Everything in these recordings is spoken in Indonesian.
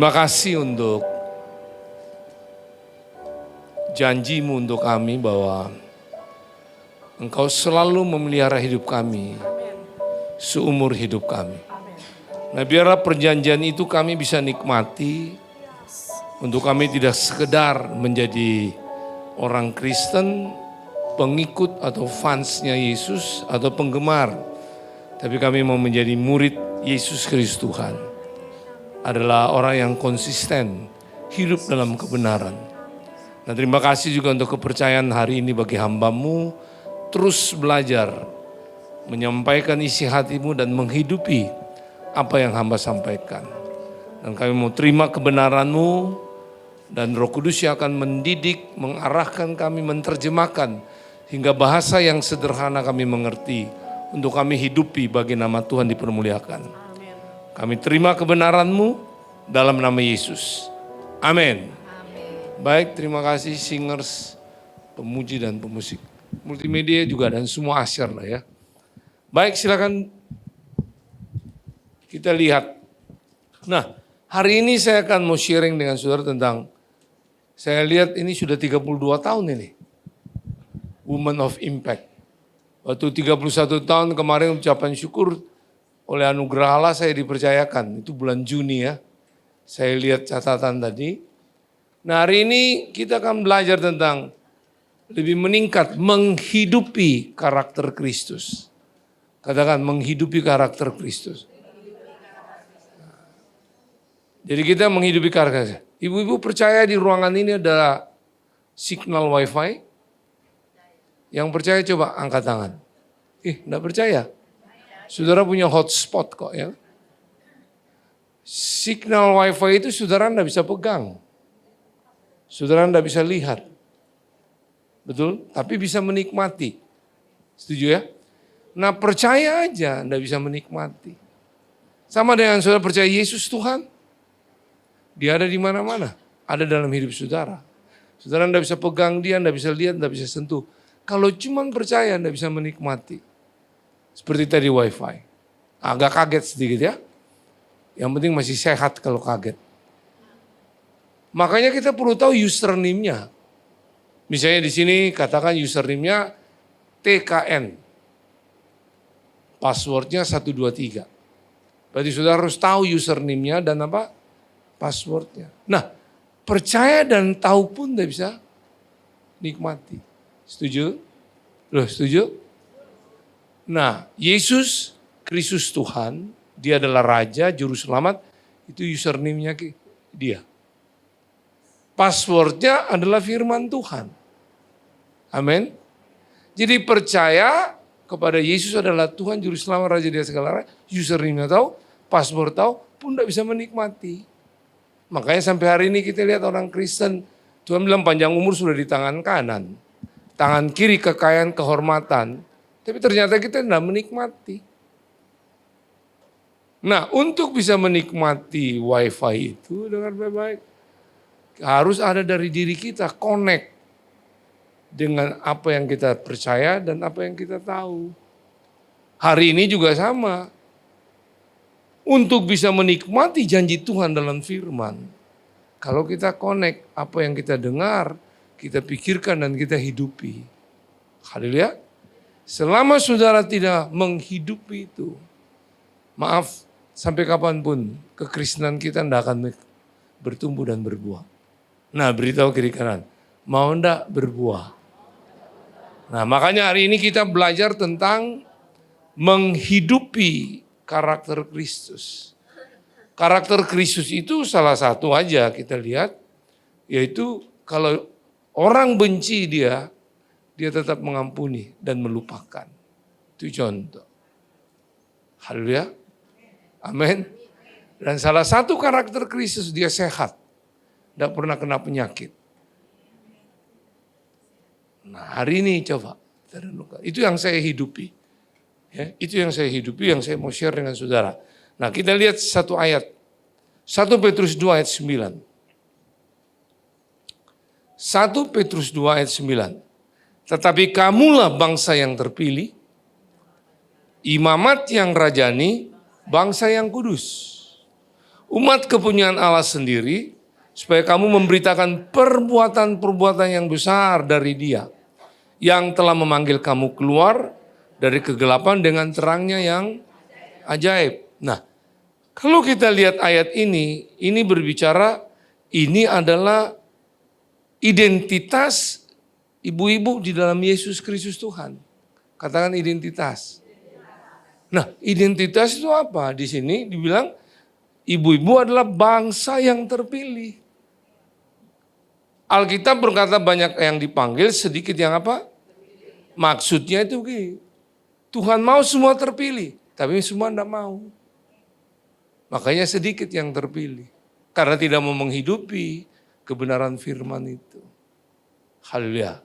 Terima kasih untuk janjimu untuk kami bahwa Engkau selalu memelihara hidup kami seumur hidup kami. Nah, biarlah perjanjian itu kami bisa nikmati untuk kami tidak sekedar menjadi orang Kristen, pengikut atau fansnya Yesus atau penggemar, tapi kami mau menjadi murid Yesus Kristus Tuhan. Adalah orang yang konsisten, hidup dalam kebenaran. Nah, terima kasih juga untuk kepercayaan hari ini bagi hamba-Mu, terus belajar, menyampaikan isi hati-Mu dan menghidupi apa yang hamba sampaikan. Dan kami mau terima kebenaran-Mu, dan Roh Kudus yang akan mendidik, mengarahkan kami, menerjemahkan, hingga bahasa yang sederhana kami mengerti, untuk kami hidupi bagi nama Tuhan dipermuliakan. Amen. Kami terima kebenaran-Mu dalam nama Yesus. Amin. Baik, terima kasih singers, pemuji dan pemusik, multimedia juga dan semua asyar lah ya. Baik, silakan kita lihat. Nah, hari ini saya akan mau sharing dengan saudara tentang, saya lihat ini sudah 32 tahun ini, Woman of Impact. Waktu 31 tahun kemarin ucapan syukur oleh anugerah Allah saya dipercayakan, itu bulan Juni ya. Saya lihat catatan tadi. Nah, hari ini kita akan belajar tentang lebih meningkat, menghidupi karakter Kristus. Katakan menghidupi karakter Kristus. Jadi kita menghidupi karakter. Ibu-ibu percaya di ruangan ini ada signal wifi? Yang percaya coba angkat tangan. Enggak percaya? Saudara punya hotspot kok ya. Signal wifi itu saudara enggak bisa pegang. Saudara enggak bisa lihat. Betul? Tapi bisa menikmati. Setuju ya? Nah, percaya aja enggak bisa menikmati. Sama dengan saudara percaya Yesus Tuhan. Dia ada di mana-mana. Ada dalam hidup saudara. Saudara enggak bisa pegang dia, enggak bisa lihat, enggak bisa sentuh. Kalau cuma percaya enggak bisa menikmati. Seperti tadi wifi. Agak kaget sedikit ya. Yang penting masih sehat kalau kaget. Makanya kita perlu tahu username-nya. Misalnya di sini katakan username-nya TKN. Password-nya 123. Berarti saudara harus tahu username-nya dan apa? Password-nya. Nah, percaya dan tahu pun tidak bisa nikmati. Setuju? Loh, setuju? Nah, Yesus Kristus Tuhan, dia adalah Raja, Juru Selamat, itu username-nya dia. Password-nya adalah firman Tuhan. Amin. Jadi percaya kepada Yesus adalah Tuhan, Juru Selamat, Raja dia segala raja, username-nya tahu, password tahu, pun tidak bisa menikmati. Makanya sampai hari ini kita lihat orang Kristen, Tuhan bilang panjang umur sudah di tangan kanan. Tangan kiri kekayaan, kehormatan. Tapi ternyata kita tidak menikmati. Nah, untuk bisa menikmati wifi itu dengan baik-baik, harus ada dari diri kita, connect dengan apa yang kita percaya dan apa yang kita tahu. Hari ini juga sama. Untuk bisa menikmati janji Tuhan dalam firman. Kalau kita connect apa yang kita dengar, kita pikirkan dan kita hidupi. Haleluya. Selama saudara tidak menghidupi itu, maaf, sampai kapanpun kekristenan kita tidak akan bertumbuh dan berbuah. Nah, beritahu kiri kanan, mau enggak berbuah? Nah, makanya hari ini kita belajar tentang menghidupi karakter Kristus. Karakter Kristus itu salah satu aja kita lihat, yaitu kalau orang benci dia tetap mengampuni dan melupakan. Itu contoh. Haleluya. Amin. Dan salah satu karakter Kristus dia sehat. Tidak pernah kena penyakit. Nah, hari ini coba. Itu yang saya hidupi. Ya, itu yang saya hidupi, yang saya mau share dengan saudara. Nah, kita lihat satu ayat. 1 Petrus 2 ayat 9. 1 Petrus 2 ayat 9. Tetapi kamulah bangsa yang terpilih, imamat yang rajani, bangsa yang kudus. umat kepunyaan Allah sendiri, supaya kamu memberitakan perbuatan-perbuatan yang besar dari Dia, yang telah memanggil kamu keluar dari kegelapan dengan terangnya yang ajaib. Nah, kalau kita lihat ayat ini berbicara, ini adalah identitas ibu-ibu di dalam Yesus Kristus Tuhan. Katakan identitas. Nah, identitas itu apa? Di sini dibilang ibu-ibu adalah bangsa yang terpilih. Alkitab berkata banyak yang dipanggil, sedikit yang apa? Maksudnya itu Tuhan mau semua terpilih, tapi semua tidak mau. Makanya sedikit yang terpilih. Karena tidak mau menghidupi kebenaran firman itu. Haleluya.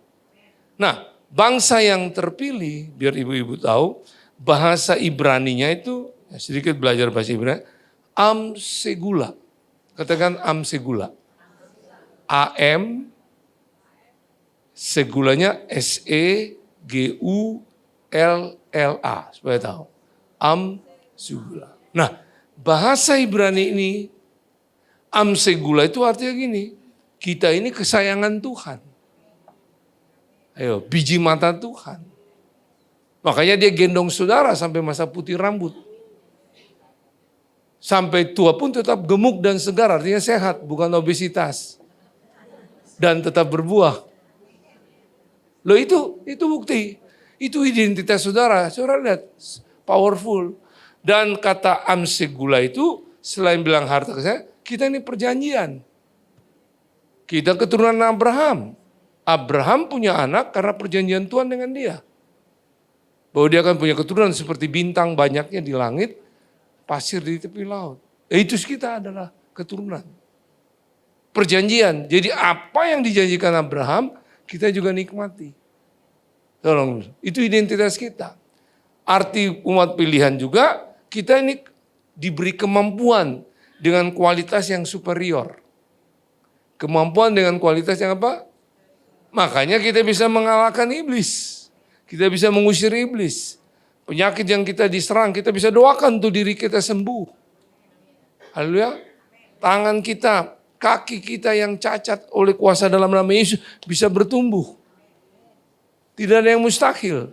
Nah, bangsa yang terpilih, biar ibu-ibu tahu, bahasa Ibraninya itu, sedikit belajar bahasa Ibrani, Amsegula. Katakan Amsegula. AM, segulanya SEGULLA, supaya tahu. Amsegula. Nah, bahasa Ibrani ini, Amsegula itu artinya gini, kita ini kesayangan Tuhan. Ayo, biji mata Tuhan. Makanya dia gendong saudara sampai masa putih rambut. Sampai tua pun tetap gemuk dan segar, artinya sehat, bukan obesitas. Dan tetap berbuah. Loh itu bukti. Itu identitas saudara. Saudara lihat, powerful. Dan kata Amsegula itu, selain bilang harta saya, kita ini perjanjian. Kita keturunan Abraham. Abraham punya anak karena perjanjian Tuhan dengan dia. Bahwa dia akan punya keturunan seperti bintang banyaknya di langit, pasir di tepi laut. Itu kita adalah keturunan. Perjanjian. Jadi apa yang dijanjikan Abraham, kita juga nikmati. Tolong, itu identitas kita. Arti umat pilihan juga, kita ini diberi kemampuan dengan kualitas yang superior. Kemampuan dengan kualitas yang apa? Makanya kita bisa mengalahkan iblis. Kita bisa mengusir iblis. Penyakit yang kita diserang, kita bisa doakan tuh diri kita sembuh. Haleluya. Tangan kita, kaki kita yang cacat oleh kuasa dalam nama Yesus bisa bertumbuh. Tidak ada yang mustahil.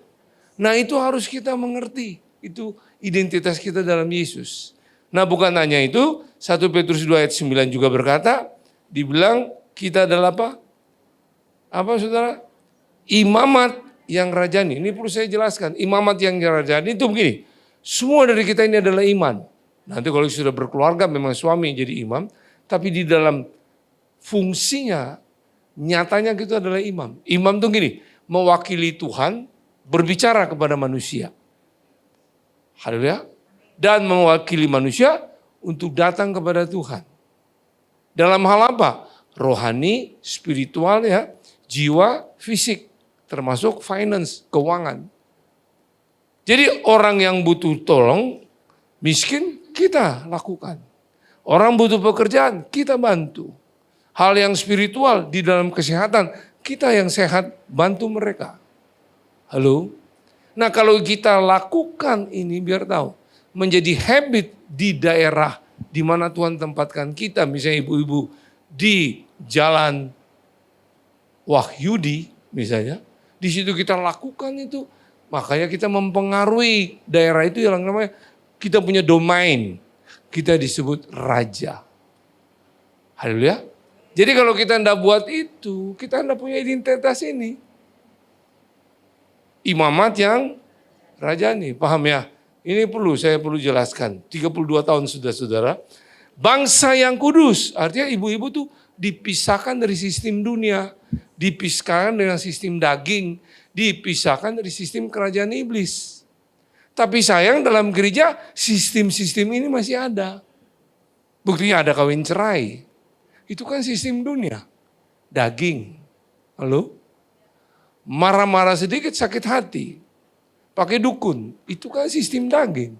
Nah itu harus kita mengerti. Itu identitas kita dalam Yesus. Nah bukan hanya itu, 1 Petrus 2 ayat 9 juga berkata, dibilang kita adalah apa? Apa saudara? Imamat yang rajani. Ini perlu saya jelaskan. Imamat yang rajani itu begini. Semua dari kita ini adalah iman. Nanti kalau sudah berkeluarga memang suami jadi imam. Tapi di dalam fungsinya, nyatanya kita adalah imam. Imam itu gini, mewakili Tuhan, berbicara kepada manusia. Haleluya. Dan mewakili manusia untuk datang kepada Tuhan. Dalam hal apa? Rohani, spiritual ya, jiwa, fisik. Termasuk finance, keuangan. Jadi orang yang butuh tolong, miskin, kita lakukan. Orang butuh pekerjaan, kita bantu. Hal yang spiritual di dalam kesehatan, kita yang sehat bantu mereka. Halo? Nah kalau kita lakukan ini biar tahu. Menjadi habit di daerah di mana Tuhan tempatkan kita. Misalnya ibu-ibu di jalan Wahyudi misalnya. Di situ kita lakukan itu. Makanya kita mempengaruhi daerah itu yang namanya kita punya domain. Kita disebut raja. Haleluya. Jadi kalau kita tidak buat itu, kita tidak punya identitas ini. Imamat yang rajani, paham ya? Ini saya perlu jelaskan. 32 tahun sudah saudara. Bangsa yang kudus, artinya ibu-ibu tuh dipisahkan dari sistem dunia. Dipisahkan dengan sistem daging. Dipisahkan dari sistem kerajaan iblis. Tapi sayang dalam gereja sistem-sistem ini masih ada. Buktinya ada kawin cerai. Itu kan sistem dunia. Daging. Halo? Marah-marah sedikit sakit hati. Pakai dukun. Itu kan sistem daging.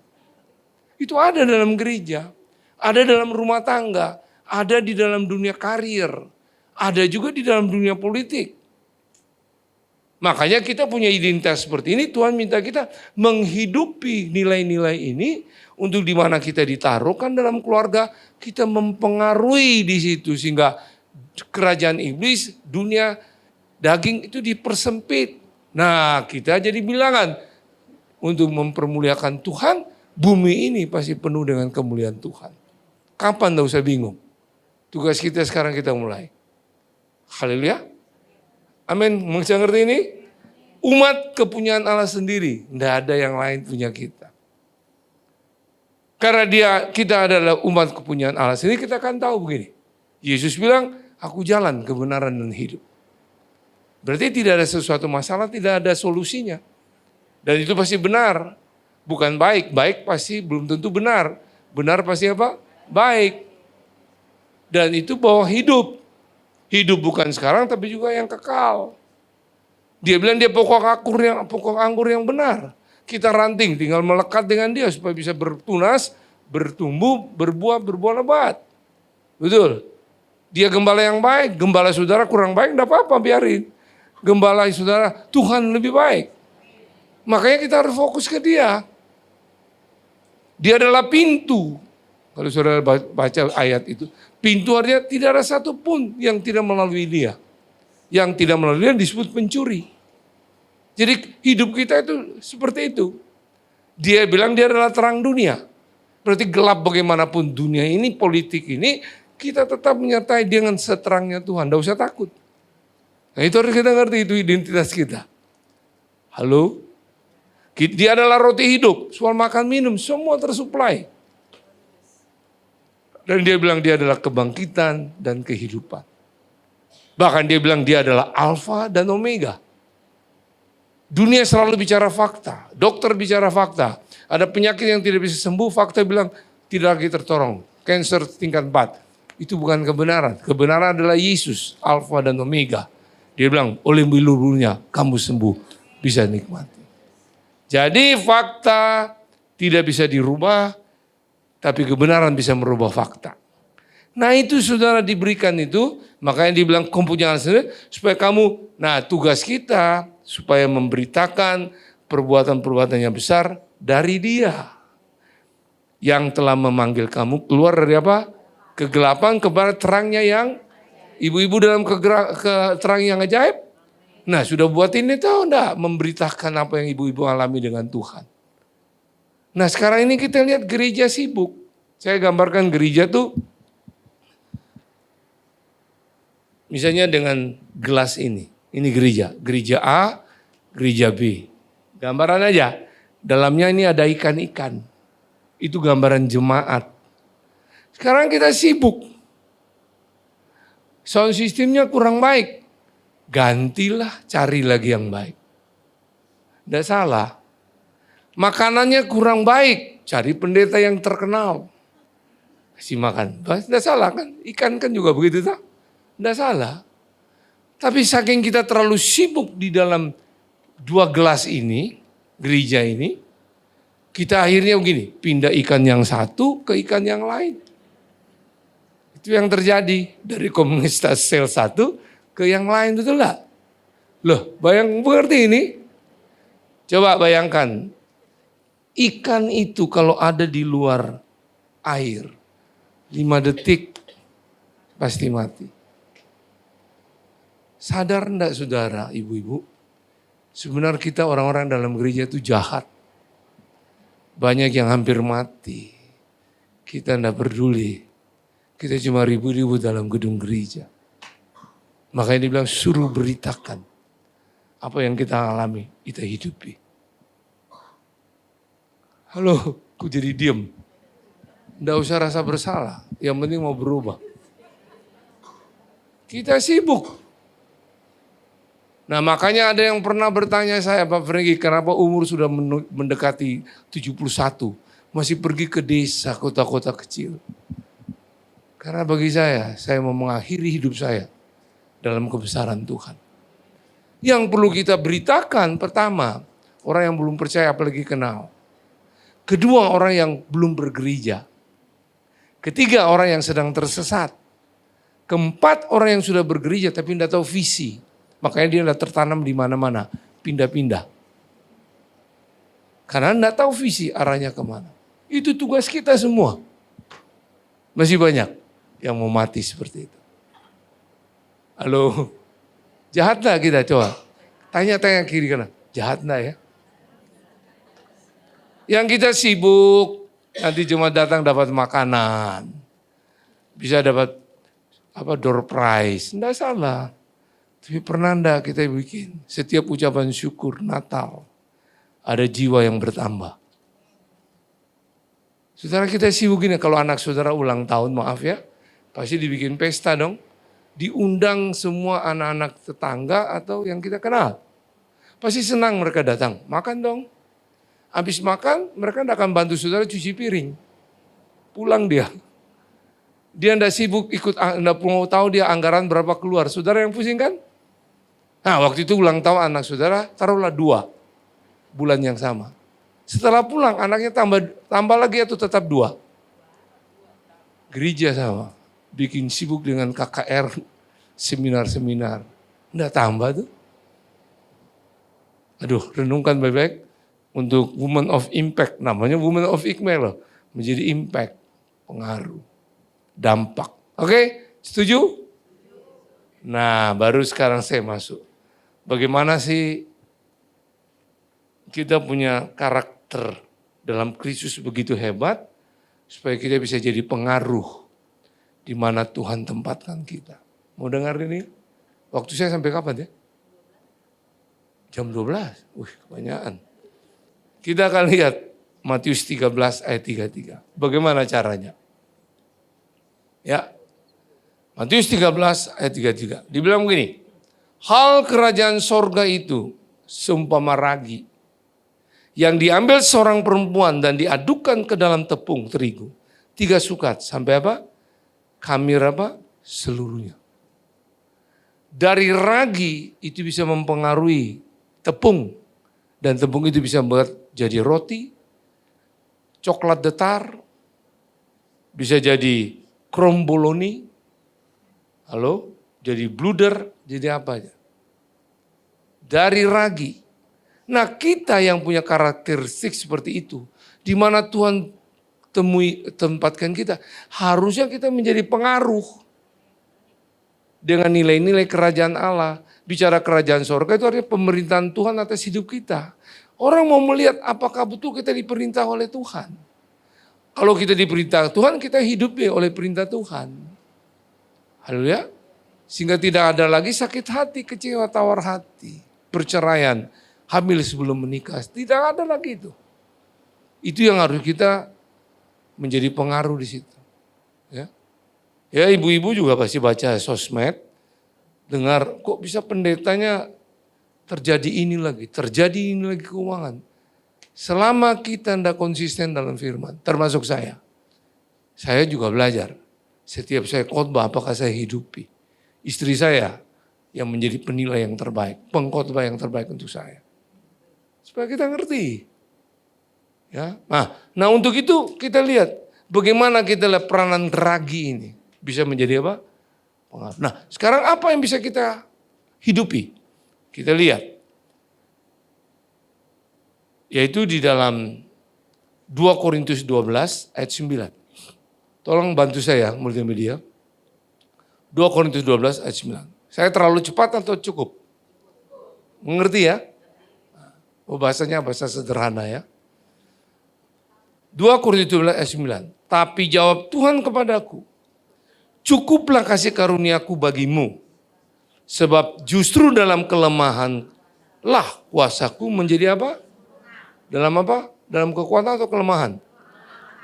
Itu ada dalam gereja. Ada dalam rumah tangga. Ada di dalam dunia karir. Ada juga di dalam dunia politik. Makanya kita punya identitas seperti ini, Tuhan minta kita menghidupi nilai-nilai ini untuk di mana kita ditaruhkan dalam keluarga, kita mempengaruhi di situ sehingga kerajaan iblis, dunia daging itu dipersempit. Nah, kita jadi bilangan untuk mempermuliakan Tuhan, bumi ini pasti penuh dengan kemuliaan Tuhan. Kapan enggak usah bingung. Tugas kita sekarang kita mulai. Haleluya. Amin. Bisa ngerti ini? Umat kepunyaan Allah sendiri. Tidak ada yang lain punya kita. Karena kita adalah umat kepunyaan Allah sendiri, kita akan tahu begini. Yesus bilang, aku jalan kebenaran dan hidup. Berarti tidak ada sesuatu masalah, tidak ada solusinya. Dan itu pasti benar. Bukan baik. Baik pasti belum tentu benar. Benar pasti apa? Baik. Dan itu bawa hidup. Hidup bukan sekarang tapi juga yang kekal. Dia bilang dia pokok anggur yang benar. Kita ranting tinggal melekat dengan dia supaya bisa bertunas, bertumbuh, berbuah lebat. Betul. Dia gembala yang baik, gembala saudara kurang baik enggak apa-apa biarin. Gembala saudara Tuhan lebih baik. Makanya kita harus fokus ke dia. Dia adalah pintu. Kalau saudara baca ayat itu, pintu artinya tidak ada satupun yang tidak melalui dia. Yang tidak melalui dia disebut pencuri. Jadi hidup kita itu seperti itu. Dia bilang dia adalah terang dunia. Berarti gelap bagaimanapun dunia ini, politik ini, kita tetap menyertai dengan seterangnya Tuhan. Tidak usah takut. Nah itu harus kita ngerti, itu identitas kita. Halo? Dia adalah roti hidup, soal makan minum, semua tersuplai. Dan dia bilang dia adalah kebangkitan dan kehidupan. Bahkan dia bilang dia adalah alfa dan omega. Dunia selalu bicara fakta, dokter bicara fakta. Ada penyakit yang tidak bisa sembuh, fakta bilang tidak lagi tertolong. Cancer tingkat 4, itu bukan kebenaran. Kebenaran adalah Yesus, alfa dan omega. Dia bilang oleh bilurnya kamu sembuh, bisa nikmati. Jadi fakta tidak bisa dirubah, tapi kebenaran bisa merubah fakta. Nah itu saudara diberikan itu, makanya dibilang kepunyaan sendiri, supaya kamu, nah tugas kita, supaya memberitakan perbuatan-perbuatan yang besar dari dia. Yang telah memanggil kamu keluar dari apa? Kegelapan kepada terangnya yang, ibu-ibu dalam terang yang ajaib. Nah sudah buat ini tahu enggak? Memberitakan apa yang ibu-ibu alami dengan Tuhan. Nah sekarang ini kita lihat gereja sibuk. Saya gambarkan gereja tuh misalnya dengan gelas ini. Ini gereja. Gereja A, gereja B. Gambaran aja. Dalamnya ini ada ikan-ikan. Itu gambaran jemaat. Sekarang kita sibuk. Sound systemnya kurang baik. Gantilah, cari lagi yang baik. Tidak salah. Makanannya kurang baik, cari pendeta yang terkenal. Kasih makan. Tidak salah kan? Ikan kan juga begitu tak? Tidak salah. Tapi saking kita terlalu sibuk di dalam 2 gelas ini, gereja ini, kita akhirnya begini, pindah ikan yang satu ke ikan yang lain. Itu yang terjadi dari komunitas sel satu ke yang lain, betul tak? Loh, mengerti ini? Coba bayangkan, ikan itu kalau ada di luar air, 5 detik pasti mati. Sadar enggak saudara, ibu-ibu? Sebenarnya kita orang-orang dalam gereja itu jahat. Banyak yang hampir mati. Kita enggak peduli. Kita cuma ribu-ribu dalam gedung gereja. Makanya dibilang suruh beritakan. Apa yang kita alami, kita hidupi. Halo, aku jadi diem. Enggak usah rasa bersalah, yang penting mau berubah. Kita sibuk. Nah makanya ada yang pernah bertanya saya, Pak Franky, kenapa umur sudah mendekati 71, masih pergi ke desa, kota-kota kecil. Karena bagi saya mau mengakhiri hidup saya dalam kebesaran Tuhan. Yang perlu kita beritakan, pertama, orang yang belum percaya apalagi kenal. Kedua, orang yang belum bergereja. Ketiga, orang yang sedang tersesat. Keempat, orang yang sudah bergereja tapi tidak tahu visi. Makanya dia tertanam di mana-mana, pindah-pindah. Karena enggak tahu visi arahnya kemana. Itu tugas kita semua. Masih banyak yang mau mati seperti itu. Halo, jahat enggak kita coba? Tanya-tanya kiri kanan, jahat enggak ya? Yang kita sibuk, nanti cuma datang dapat makanan. Bisa dapat door prize, enggak salah. Tapi pernah enggak kita bikin setiap ucapan syukur Natal, ada jiwa yang bertambah. Saudara kita sibuk gini, kalau anak saudara ulang tahun, maaf ya, pasti dibikin pesta dong. Diundang semua anak-anak tetangga atau yang kita kenal. Pasti senang mereka datang, makan dong. Habis makan, mereka tidak akan bantu saudara cuci piring. Pulang dia. Dia tidak sibuk ikut, tidak mau tahu dia anggaran berapa keluar. Saudara yang pusing kan? Nah waktu itu ulang tahun anak saudara, taruhlah 2 bulan yang sama. Setelah pulang anaknya tambah lagi atau tetap 2. Gereja sama, bikin sibuk dengan KKR, seminar-seminar. Nggak tambah tuh. Aduh, renungkan baik-baik untuk Women of Impact. Namanya Women of Impact loh. Menjadi impact, pengaruh, dampak. Oke, setuju? Nah, baru sekarang saya masuk. Bagaimana sih kita punya karakter dalam Kristus begitu hebat, supaya kita bisa jadi pengaruh di mana Tuhan tempatkan kita. Mau dengar ini? Waktu saya sampai kapan ya? Jam 12. Wih, kebanyakan. Kita akan lihat Matius 13 ayat 33. Bagaimana caranya? Ya. Matius 13 ayat 33. Dibilang begini. Hal kerajaan sorga itu seumpama ragi yang diambil seorang perempuan dan diadukkan ke dalam tepung terigu. 3 sukat sampai apa? Khamir apa? Seluruhnya. Dari ragi itu bisa mempengaruhi tepung. Dan tepung itu bisa membuat jadi roti, coklat detar, bisa jadi kromboloni, halo, jadi bluder, jadi apa aja. Dari ragi. Nah kita yang punya karakteristik seperti itu, di mana Tuhan tempatkan kita, harusnya kita menjadi pengaruh dengan nilai-nilai kerajaan Allah. Bicara kerajaan sorga itu artinya pemerintahan Tuhan atas hidup kita. Orang mau melihat apakah betul kita diperintah oleh Tuhan. Kalau kita diperintah Tuhan, kita hidup oleh perintah Tuhan. Haleluya. Sehingga tidak ada lagi sakit hati, kecewa, tawar hati, perceraian, hamil sebelum menikah. Tidak ada lagi itu. Itu yang harus kita menjadi pengaruh di situ. Ya, ya ibu-ibu juga pasti baca sosmed. Dengar kok bisa pendetanya terjadi ini lagi keuangan. Selama kita tidak konsisten dalam firman, termasuk saya juga belajar. Setiap saya khotbah apakah saya hidupi. Istri saya yang menjadi penilai yang terbaik, pengkhotbah yang terbaik untuk saya. Supaya kita ngerti. Ya. Nah untuk itu kita lihat bagaimana kita lihat peranan ragi ini bisa menjadi apa? Pengaruh. Nah sekarang apa yang bisa kita hidupi? Kita lihat. Yaitu di dalam 2 Korintus 12 ayat 9. Tolong bantu saya multimedia. 2 Korintus 12 ayat 9. Saya terlalu cepat atau cukup? Mengerti ya? Oh bahasanya bahasa sederhana ya. 2 Korintus 12 ayat 9. Tapi jawab Tuhan kepadaku. Cukuplah kasih karuniaku bagimu. Sebab justru dalam kelemahan lah kuasaku menjadi apa? Dalam apa? Dalam kekuatan atau kelemahan?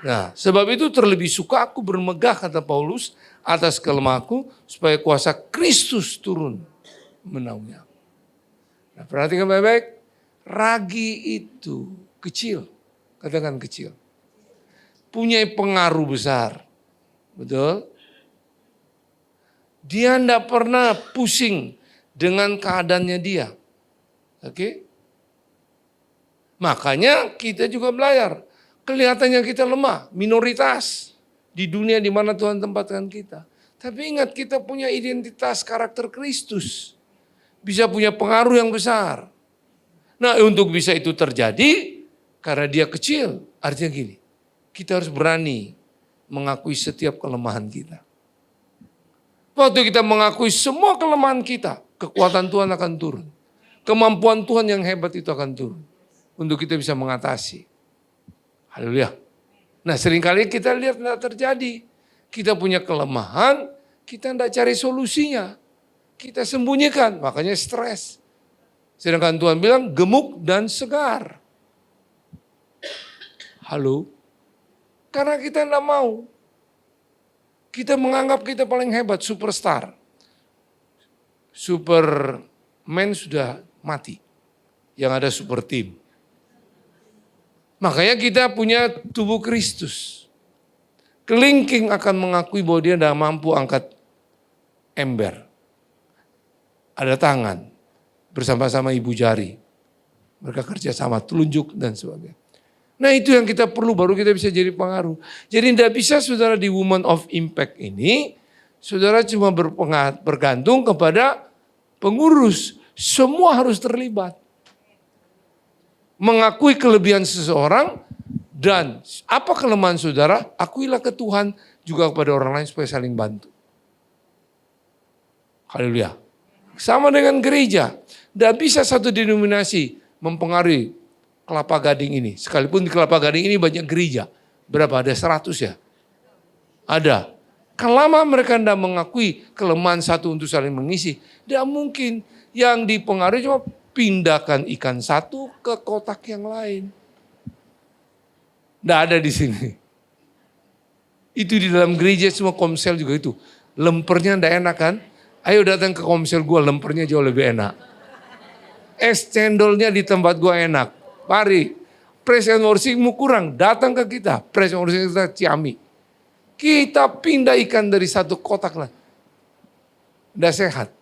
Nah, sebab itu terlebih suka aku bermegah, kata Paulus, atas kelemahanku, supaya kuasa Kristus turun menaungi aku. Nah, perhatikan baik-baik, ragi itu kecil, katakan kecil. Punya pengaruh besar, betul? Dia tidak pernah pusing dengan keadaannya dia. Oke? Makanya kita juga belajar. Kelihatannya kita lemah, minoritas di dunia di mana Tuhan tempatkan kita. Tapi ingat kita punya identitas karakter Kristus. bisa punya pengaruh yang besar. Nah, untuk bisa itu terjadi, karena dia kecil, artinya gini, kita harus berani mengakui setiap kelemahan kita. Waktu kita mengakui semua kelemahan kita, kekuatan Tuhan akan turun. Kemampuan Tuhan yang hebat itu akan turun. Untuk kita bisa mengatasi. Haleluya. Nah, seringkali kita lihat tidak terjadi. Kita punya kelemahan, kita tidak cari solusinya. Kita sembunyikan, makanya stres. Sedangkan Tuhan bilang gemuk dan segar. Halo? Karena kita tidak mau. Kita menganggap kita paling hebat, superstar. Superman sudah mati. Yang ada super team. Makanya kita punya tubuh Kristus. Kelingking akan mengakui bahwa dia tidak mampu angkat ember. Ada tangan bersama-sama ibu jari. Mereka kerja sama, telunjuk dan sebagainya. Nah, itu yang kita perlu, baru kita bisa jadi pengaruh. Jadi tidak bisa saudara di Woman of Impact ini, saudara cuma bergantung kepada pengurus. Semua harus terlibat. Mengakui kelebihan seseorang dan apa kelemahan saudara, akuilah ke Tuhan juga kepada orang lain supaya saling bantu. Haleluya. Sama dengan gereja. Tidak bisa satu denominasi mempengaruhi Kelapa Gading ini. Sekalipun di Kelapa Gading ini banyak gereja. Berapa? Ada 100 ya? Ada. Kelama mereka tidak mengakui kelemahan satu untuk saling mengisi. Tidak mungkin. Yang dipengaruhi cuma pindahkan ikan satu ke kotak yang lain. Tidak ada di sini. Itu di dalam gereja semua komsel juga itu. Lempernya tidak enak kan? Ayo datang ke komsel gue, lempernya jauh lebih enak. Es cendolnya di tempat gue enak. Mari, praise and worship-mu kurang, datang ke kita. Praise and worship kita Ciami. Kita pindah ikan dari satu kotak lah. Tidak sehat.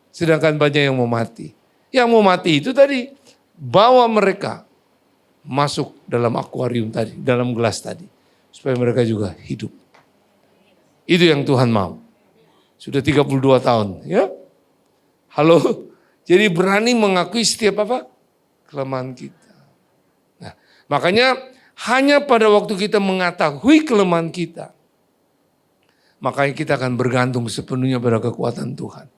Sedangkan banyak yang mau mati. Yang mau mati itu tadi, bawa mereka masuk dalam akuarium tadi, dalam gelas tadi. Supaya mereka juga hidup. Itu yang Tuhan mau. Sudah 32 tahun, ya. Halo, jadi berani mengakui setiap apa? Kelemahan kita. Nah, makanya hanya pada waktu kita mengetahui kelemahan kita, makanya kita akan bergantung sepenuhnya pada kekuatan Tuhan.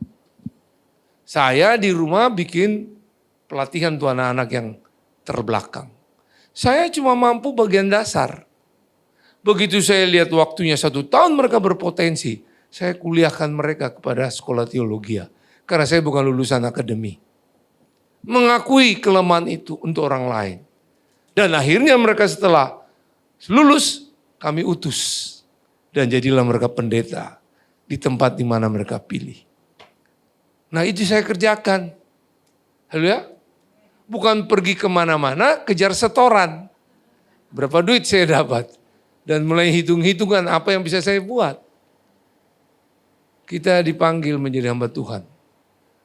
Saya di rumah bikin pelatihan tuh anak-anak yang terbelakang. Saya cuma mampu bagian dasar. Begitu saya lihat waktunya 1 tahun mereka berpotensi, saya kuliahkan mereka kepada sekolah teologi. Karena saya bukan lulusan akademi. Mengakui kelemahan itu untuk orang lain. Dan akhirnya mereka setelah lulus, kami utus. Dan jadilah mereka pendeta di tempat di mana mereka pilih. Nah, itu saya kerjakan. Halo ya? Bukan pergi kemana-mana, kejar setoran. Berapa duit saya dapat. Dan mulai hitung-hitungan apa yang bisa saya buat. Kita dipanggil menjadi hamba Tuhan.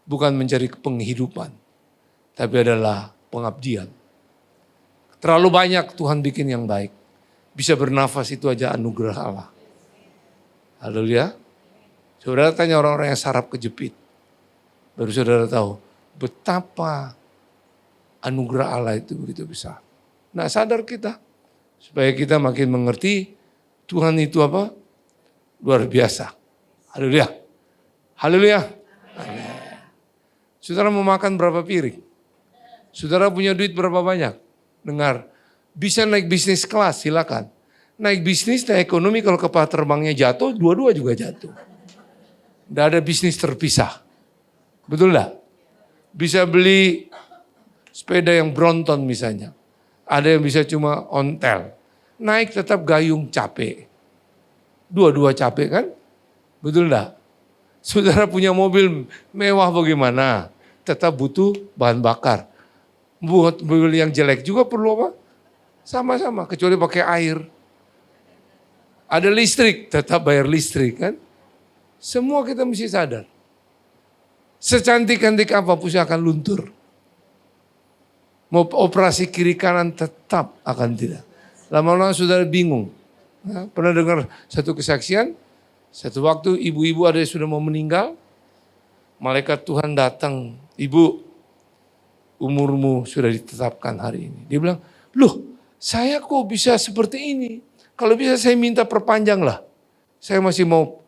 Bukan mencari penghidupan. Tapi adalah pengabdian. Terlalu banyak Tuhan bikin yang baik. Bisa bernafas itu aja anugerah Allah. Haleluya. Saudara tanya orang-orang yang saraf kejepit. Baru saudara tahu betapa anugerah Allah itu begitu besar. Nah, sadar kita. Supaya kita makin mengerti Tuhan itu apa? Luar biasa. Haleluya. Haleluya. Saudara mau makan berapa piring? Saudara punya duit berapa banyak? Dengar, bisa naik bisnis kelas, silakan. Naik bisnis, naik ekonomi, kalau kepala terbangnya jatuh, dua-dua juga jatuh. Tidak ada bisnis terpisah. Betul enggak? Bisa beli sepeda yang Brompton misalnya. Ada yang bisa cuma ontel. Naik tetap gayung capek. Dua-dua capek kan? Betul enggak? Saudara punya mobil mewah bagaimana? Tetap butuh bahan bakar. Buat mobil yang jelek juga perlu apa? Sama-sama, kecuali pakai air. Ada listrik, tetap bayar listrik kan? Semua kita mesti sadar. Secantik-cantik apapun akan luntur. Mau operasi kiri kanan tetap akan tidak. Lama-lama saudara bingung. Nah, pernah dengar satu kesaksian? Satu waktu ibu-ibu ada yang sudah mau meninggal. Malaikat Tuhan datang Ibu, umurmu sudah ditetapkan hari ini. Dia bilang, loh saya kok bisa seperti ini? Kalau bisa saya minta perpanjang lah. Saya masih mau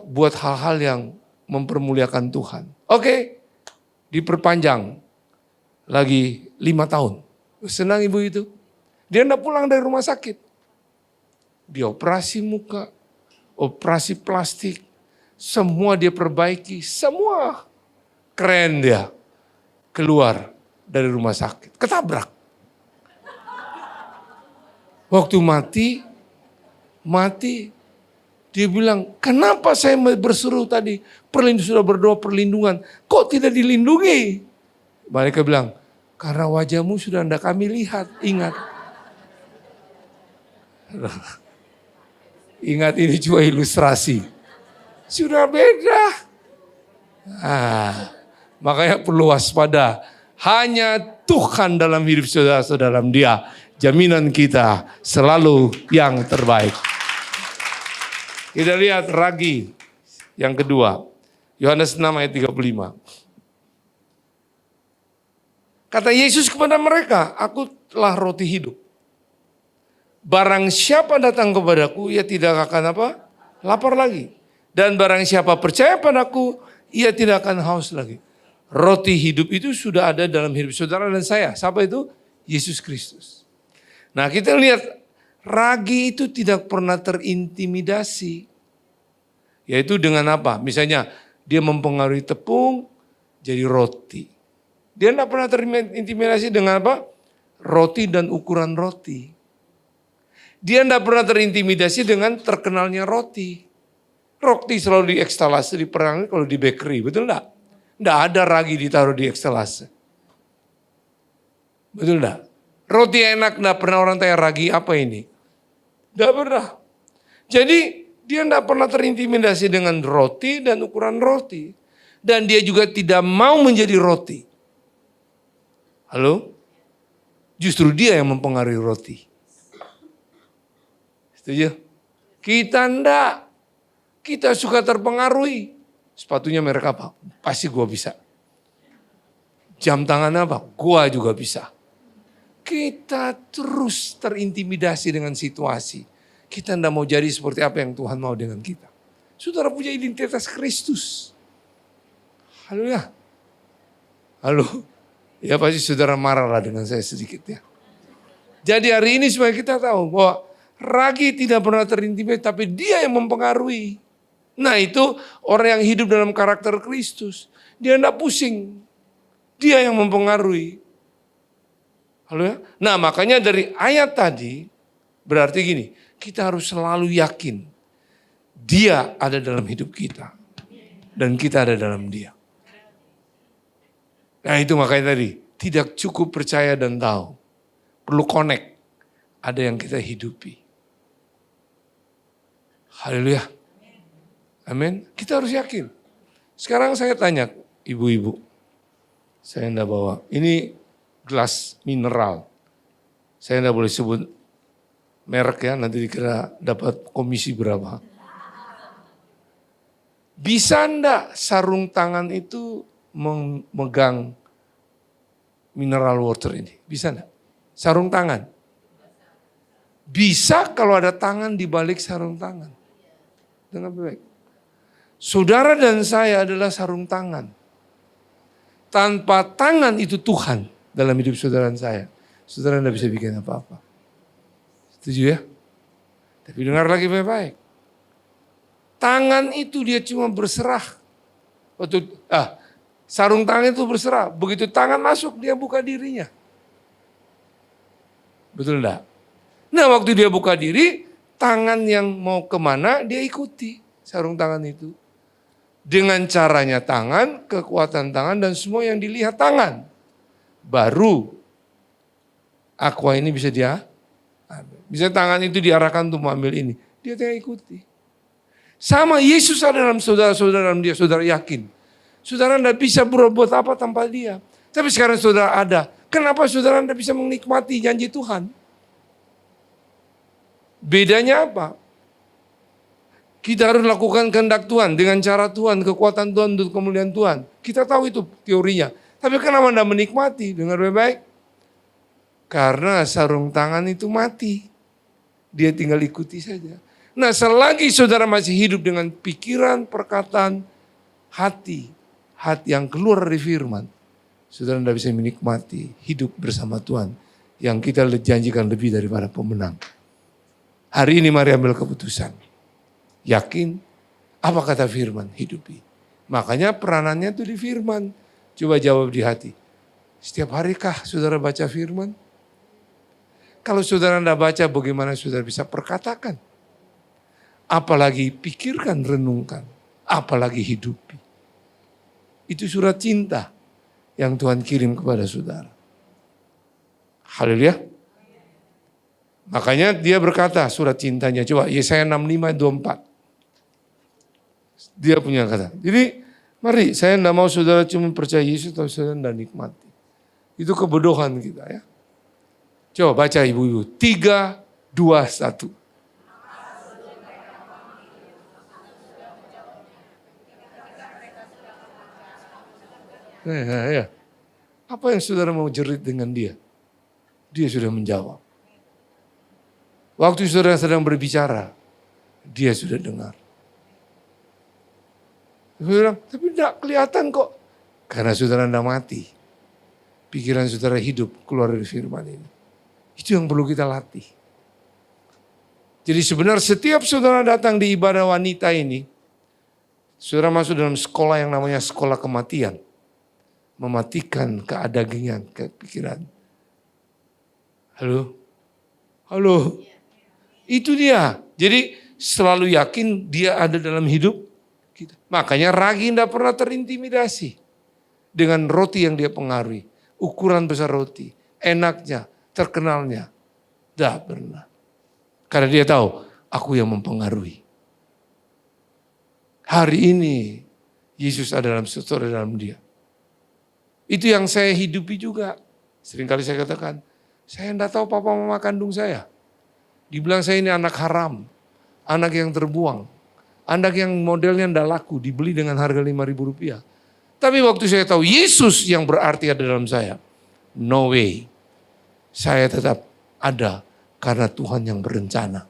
buat hal-hal yang mempermuliakan Tuhan. Oke, diperpanjang lagi 5 tahun. Senang ibu itu. Dia enggak pulang dari rumah sakit. Dia operasi muka, operasi plastik, semua dia perbaiki, semua keren dia. Keluar dari rumah sakit, ketabrak. Waktu mati, dia bilang, kenapa saya berseru tadi, sudah berdoa perlindungan, kok tidak dilindungi? Mereka bilang, karena wajahmu sudah tidak kami lihat, ingat. Ingat ini cuma ilustrasi. Sudah beda. Makanya perlu waspada. Hanya Tuhan dalam hidup saudara-saudara, dalam Dia. Jaminan kita selalu yang terbaik. Kita lihat ragi yang kedua. Yohanes 6 ayat 35. Kata Yesus kepada mereka, aku telah roti hidup. Barang siapa datang kepadaku, ia tidak akan lapar lagi. Dan barang siapa percaya padaku, ia tidak akan haus lagi. Roti hidup itu sudah ada dalam hidup saudara dan saya. Siapa itu? Yesus Kristus. Nah kita lihat, ragi itu tidak pernah terintimidasi. Yaitu dengan apa? Misalnya dia mempengaruhi tepung jadi roti. Dia tidak pernah terintimidasi dengan apa? Roti dan ukuran roti. Dia tidak pernah terintimidasi dengan terkenalnya roti. Roti selalu diekstalase, diperangi kalau di bakery, betul enggak? Enggak ada ragi ditaruh di ekstalase. Betul enggak? Roti enak, enggak pernah orang tanya ragi apa ini. Enggak pernah. Jadi dia enggak pernah terintimidasi dengan roti dan ukuran roti. Dan dia juga tidak mau menjadi roti. Halo? Justru dia yang mempengaruhi roti. Setuju? Kita enggak. Kita suka terpengaruhi. Sepatunya merek apa? Pasti gua bisa. Jam tangan apa? Gua juga bisa. Kita terus terintimidasi dengan situasi. Kita enggak mau jadi seperti apa yang Tuhan mau dengan kita. Saudara punya identitas Kristus. Haleluya. Halo. Ya pasti saudara marah lah dengan saya sedikit ya. Jadi hari ini supaya kita tahu bahwa ragi tidak pernah terintimidasi, tapi dia yang mempengaruhi. Nah itu orang yang hidup dalam karakter Kristus. Dia tidak pusing. Dia yang mempengaruhi. Halo ya? Nah makanya dari ayat tadi berarti gini. Kita harus selalu yakin. Dia ada dalam hidup kita. Dan kita ada dalam dia. Nah itu makanya tadi. Tidak cukup percaya dan tahu. Perlu connect. Ada yang kita hidupi. Haleluya. Amin. Kita harus yakin. Sekarang saya tanya ibu-ibu. Saya enggak bawa. Ini gelas mineral. Saya enggak boleh sebut merek ya. Nanti dikira dapat komisi berapa. Bisa enggak sarung tangan itu memegang mineral water ini? Bisa enggak? Sarung tangan. Bisa kalau ada tangan di balik sarung tangan. Dengan baik. Saudara dan saya adalah sarung tangan. Tanpa tangan itu Tuhan dalam hidup saudara dan saya. Saudara tidak bisa bikin apa-apa. Setuju ya? Tapi dengar lagi baik-baik. Tangan itu dia cuma berserah. Sarung tangan itu berserah. Begitu tangan masuk dia buka dirinya. Betul enggak? Nah waktu dia buka diri, tangan yang mau kemana dia ikuti sarung tangan itu. Dengan caranya tangan, kekuatan tangan dan semua yang dilihat tangan. Baru aqua ini bisa dia ambil. Bisa tangan itu diarahkan untuk mengambil ini. Dia tinggal ikuti. Sama Yesus ada dalam saudara-saudara dalam dia, saudara yakin. Saudara tidak bisa berbuat apa tanpa dia. Tapi sekarang saudara ada. Kenapa saudara tidak bisa menikmati janji Tuhan? Bedanya apa? Kita harus lakukan kehendak Tuhan dengan cara Tuhan, kekuatan Tuhan untuk kemuliaan Tuhan. Kita tahu itu teorinya. Tapi kenapa Anda menikmati? Dengar baik-baik. Karena sarung tangan itu mati. Dia tinggal ikuti saja. Nah, selagi saudara masih hidup dengan pikiran, perkataan, hati yang keluar dari firman, saudara tidak bisa menikmati hidup bersama Tuhan yang kita janjikan lebih daripada pemenang. Hari ini mari ambil keputusan. Yakin, apa kata firman, hidupi. Makanya peranannya itu di firman. Coba jawab di hati. Setiap harikah saudara baca firman? Kalau saudara tidak baca, bagaimana saudara bisa perkatakan? Apalagi pikirkan, renungkan. Apalagi hidupi. Itu surat cinta yang Tuhan kirim kepada saudara. Haleluya. Makanya dia berkata surat cintanya. Coba Yesaya 65:24. Dia punya kata. Jadi mari saya tidak mau saudara cuma percaya Yesus tapi saudara tidak nikmati. Itu kebodohan kita ya. Coba baca ibu-ibu. 3, 2, 1. Ya. Apa yang saudara mau jerit dengan dia? Dia sudah menjawab. Waktu saudara sedang berbicara, dia sudah dengar. Saudara, tapi tidak kelihatan kok. Karena saudara tidak mati. Pikiran saudara hidup keluar dari firman ini. Itu yang perlu kita latih. Jadi sebenarnya setiap saudara datang di ibadah wanita ini, saudara masuk dalam sekolah yang namanya sekolah kematian. Mematikan keadagingan, kepikiran. Halo. Itu dia. Jadi selalu yakin dia ada dalam hidup kita. Makanya Ragi tidak pernah terintimidasi dengan roti yang dia pengaruhi. Ukuran besar roti, enaknya, terkenalnya. Tidak pernah. Karena dia tahu, aku yang mempengaruhi. Hari ini, Yesus ada dalam sesuatu dalam dia. Itu yang saya hidupi juga. Seringkali saya katakan, saya tidak tahu papa mama kandung saya. Dibilang saya ini anak haram, anak yang terbuang. Anak yang modelnya tidak laku, dibeli dengan harga Rp5.000. Tapi waktu saya tahu Yesus yang berarti ada dalam saya, no way. Saya tetap ada karena Tuhan yang berencana.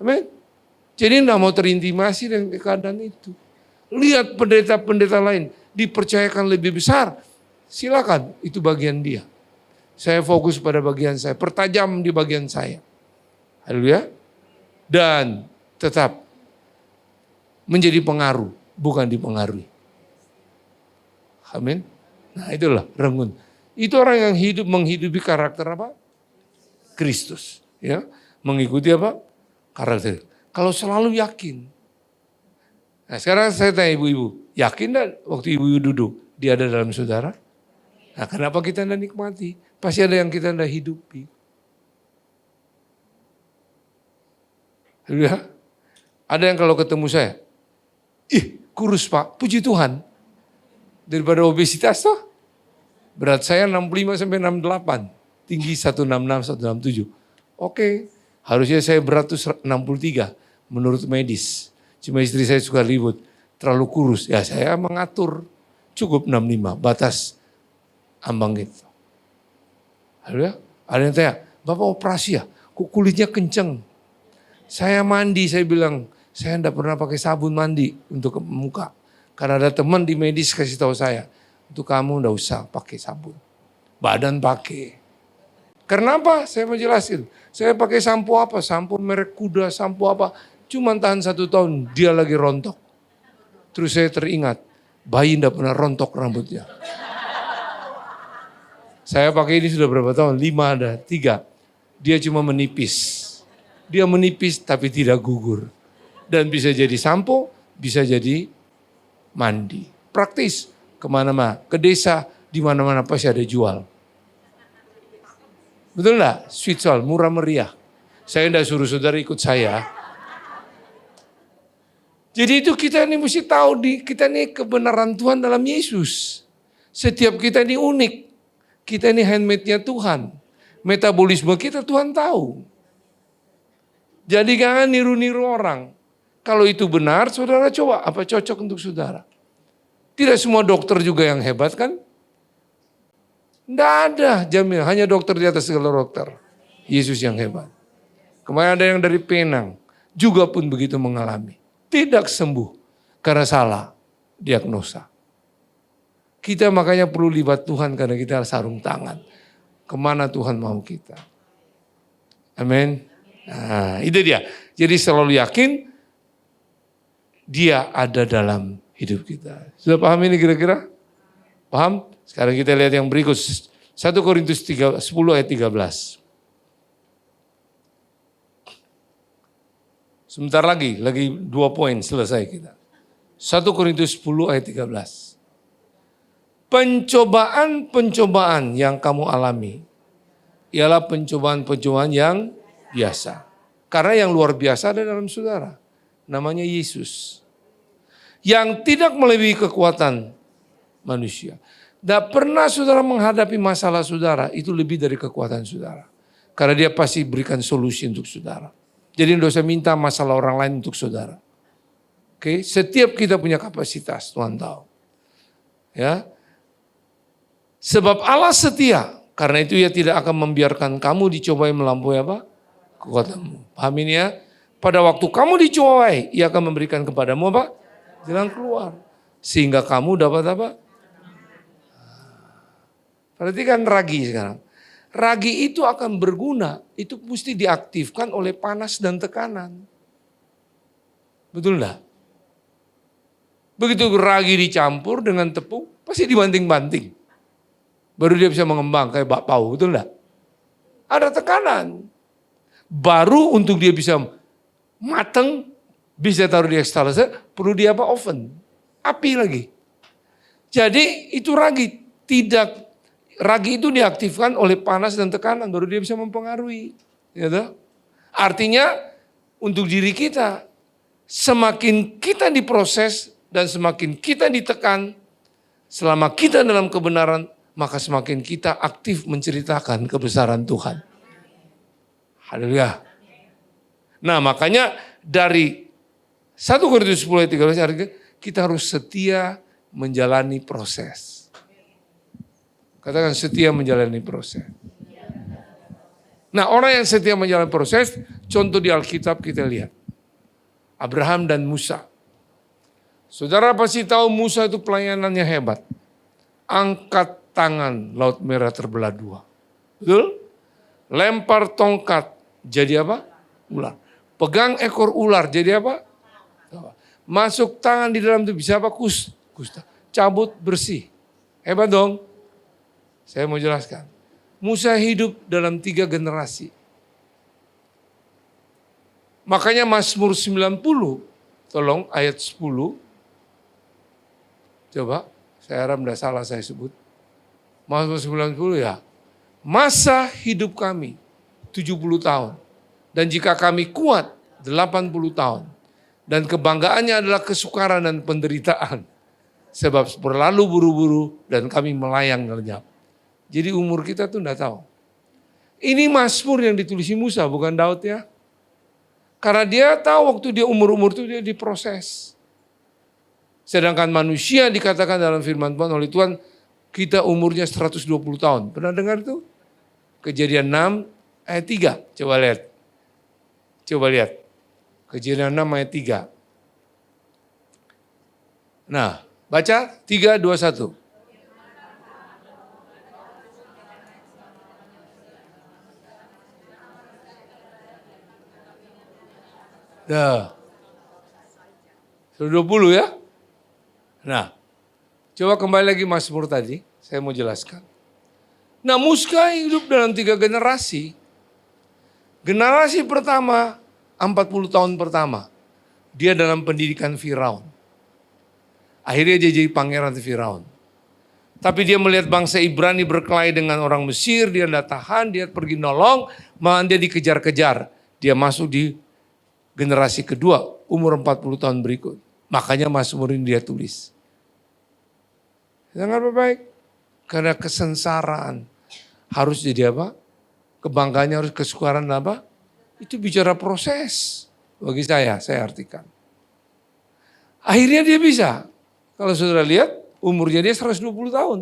Amin. Jadi tidak mau terintimasi dengan keadaan itu. Lihat pendeta-pendeta lain, dipercayakan lebih besar. Silakan, itu bagian dia. Saya fokus pada bagian saya, pertajam di bagian saya. Haleluya. Dan tetap menjadi pengaruh, bukan dipengaruhi. Amin. Nah itulah rengun. Itu orang yang hidup menghidupi karakter apa? Kristus. Ya, mengikuti apa? Karakter. Kalau selalu yakin. Nah sekarang saya tanya ibu-ibu, yakin enggak waktu ibu-ibu duduk, dia ada dalam saudara? Nah kenapa kita tidak nikmati? Pasti ada yang kita tidak hidupi. Ya. Ada yang kalau ketemu saya, kurus Pak, puji Tuhan. Daripada obesitas toh. Berat saya 65 sampai 68, tinggi 166, 167. Oke, harusnya saya berat tuh 63 menurut medis. Cuma istri saya suka ribut, terlalu kurus. Ya saya mengatur, cukup 65, batas ambang gitu. Ada yang tanya, Bapak operasi ya? Kok kulitnya kenceng? Saya mandi, saya bilang, saya enggak pernah pakai sabun mandi untuk ke muka. Karena ada teman di medis kasih tahu saya, untuk kamu enggak usah pakai sabun. Badan pakai. Kenapa? Saya menjelaskan. Saya pakai sampo apa? Sampo merek kuda, sampo apa. Cuma tahan 1 tahun, dia lagi rontok. Terus saya teringat, bayi enggak pernah rontok rambutnya. Saya pakai ini sudah berapa tahun? 5 ada, 3. Dia cuma menipis. Dia menipis tapi tidak gugur. Dan bisa jadi sampo, bisa jadi mandi. Praktis, kemana-mana. Ke desa, di mana-mana pasti ada jual. Betul enggak? Sweet soul, murah meriah. Saya enggak suruh saudara ikut saya. Jadi itu kita ini mesti tahu, kita ini kebenaran Tuhan dalam Yesus. Setiap kita ini unik. Kita ini handmade-nya Tuhan. Metabolisme kita Tuhan tahu. Jadi jangan niru-niru orang. Kalau itu benar, saudara coba apa cocok untuk saudara. Tidak semua dokter juga yang hebat kan? Tidak ada jaminan, hanya dokter di atas segala dokter. Yesus yang hebat. Kemarin ada yang dari Penang, juga pun begitu mengalami. Tidak sembuh karena salah diagnosa. Kita makanya perlu libat Tuhan karena kita sarung tangan. Kemana Tuhan mau kita. Amin. Nah, itu dia. Jadi selalu yakin dia ada dalam hidup kita. Sudah paham ini kira-kira? Paham? Sekarang kita lihat yang berikut. 1 Korintus 10 ayat 13. Sebentar lagi 2 poin selesai kita. 1 Korintus 10 ayat 13. Pencobaan-pencobaan yang kamu alami ialah pencobaan-pencobaan yang biasa. Karena yang luar biasa ada dalam saudara. Namanya Yesus. Yang tidak melebihi kekuatan manusia. Tidak pernah saudara menghadapi masalah saudara, itu lebih dari kekuatan saudara. Karena dia pasti berikan solusi untuk saudara. Jadi tidak usah minta masalah orang lain untuk saudara. Oke, setiap kita punya kapasitas, Tuhan tahu. Ya. Sebab Allah setia, karena itu ia tidak akan membiarkan kamu dicobai melampaui apa? Kekuatanmu. Paham ini ya? Pada waktu kamu dicobai, ia akan memberikan kepadamu apa? Jalan keluar. Sehingga kamu dapat apa? Perhatikan ragi sekarang. Ragi itu akan berguna, itu mesti diaktifkan oleh panas dan tekanan. Betul enggak? Begitu ragi dicampur dengan tepung, pasti dibanting-banting. Baru dia bisa mengembang kayak bakpao, betul enggak? Ada tekanan. Baru untuk dia bisa mateng, bisa taruh di extruder, perlu dia apa? Oven. Api lagi. Jadi itu ragi ragi itu diaktifkan oleh panas dan tekanan, baru dia bisa mempengaruhi. Gitu? Artinya untuk diri kita, semakin kita diproses dan semakin kita ditekan, selama kita dalam kebenaran, maka semakin kita aktif menceritakan kebesaran Tuhan. Haleluya. Nah makanya dari 1 Korintus 10 ayat 13 kita harus setia menjalani proses. Katakan setia menjalani proses. Nah orang yang setia menjalani proses, contoh di Alkitab kita lihat. Abraham dan Musa. Saudara pasti tahu Musa itu pelayanannya hebat. Angkat tangan, Laut Merah terbelah dua. Betul? Lempar tongkat, jadi apa? Ular. Pegang ekor ular, jadi apa? Masuk tangan di dalam itu bisa apa? Kusta. Cabut bersih. Hebat dong. Saya mau jelaskan. Musa hidup dalam 3 generasi. Makanya Mazmur 90, tolong ayat 10. Coba, saya harap tidak salah saya sebut. Mazmur 90 ya. Masa hidup kami 70 tahun. Dan jika kami kuat 80 tahun. Dan kebanggaannya adalah kesukaran dan penderitaan. Sebab berlalu buru-buru dan kami melayang lenyap. Jadi umur kita tuh enggak tahu. Ini Mazmur yang ditulis Musa, bukan Daud ya. Karena dia tahu waktu dia umur-umur itu dia diproses. Sedangkan manusia dikatakan dalam firman Tuhan oleh Tuhan, kita umurnya 120 tahun. Pernah dengar itu? Kejadian 6 ayat 3. Coba lihat. Kejadian 6 ayat 3. Nah, baca 3, 2, 1. Dah. 120 ya. Nah, coba kembali lagi Mazmur tadi, saya mau jelaskan. Nah, Musa hidup dalam 3 generasi. Generasi pertama, 40 tahun pertama, dia dalam pendidikan Firaun. Akhirnya dia jadi pangeran Firaun. Tapi dia melihat bangsa Ibrani berkelahi dengan orang Mesir, dia tidak tahan, dia pergi nolong, malah dia dikejar-kejar. Dia masuk di generasi kedua, umur 40 tahun berikut. Makanya Mazmur ini dia tulis. Sangat baik. Karena kesensaraan harus jadi apa? Kebanggaannya harus kesukaran apa? Itu bicara proses. Bagi saya artikan. Akhirnya dia bisa. Kalau saudara lihat, umurnya dia 120 tahun.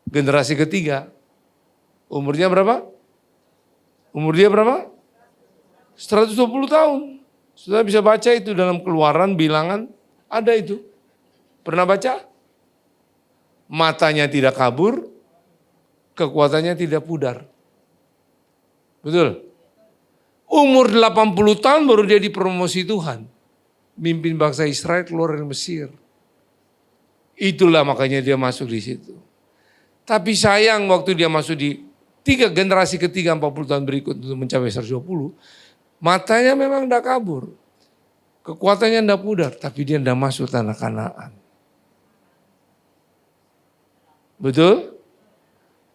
Generasi ketiga. Umurnya berapa? Umur dia berapa? 120 tahun. Saudara bisa baca itu dalam Keluaran, Bilangan, ada itu. Pernah baca? Matanya tidak kabur, kekuatannya tidak pudar. Betul? Umur 80 tahun baru dia dipromosi Tuhan. Mimpin bangsa Israel keluar dari Mesir. Itulah makanya dia masuk di situ. Tapi sayang waktu dia masuk di generasi ketiga 40 tahun berikut untuk mencapai 120, matanya memang tidak kabur. Kekuatannya tidak pudar, tapi dia tidak masuk tanah Kanaan. Betul?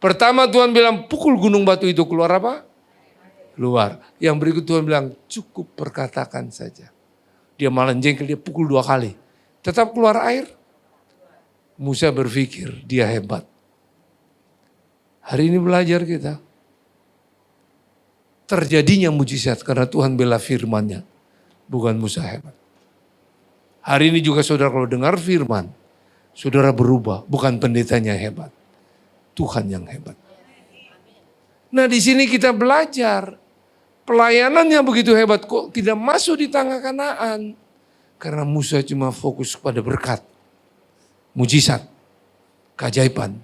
Pertama Tuhan bilang pukul gunung batu itu, keluar apa? Keluar. Yang berikut Tuhan bilang cukup perkatakan saja. Dia malah jengkel, dia pukul 2 kali. Tetap keluar air. Musa berpikir dia hebat. Hari ini belajar kita. Terjadinya mujizat karena Tuhan bela firman-Nya. Bukan Musa hebat. Hari ini juga saudara kalau dengar firman, saudara berubah, bukan pendetanya hebat. Tuhan yang hebat. Nah di sini kita belajar. Pelayanannya begitu hebat kok tidak masuk di tanah Kanaan. Karena Musa cuma fokus pada berkat. Mujizat. Keajaiban.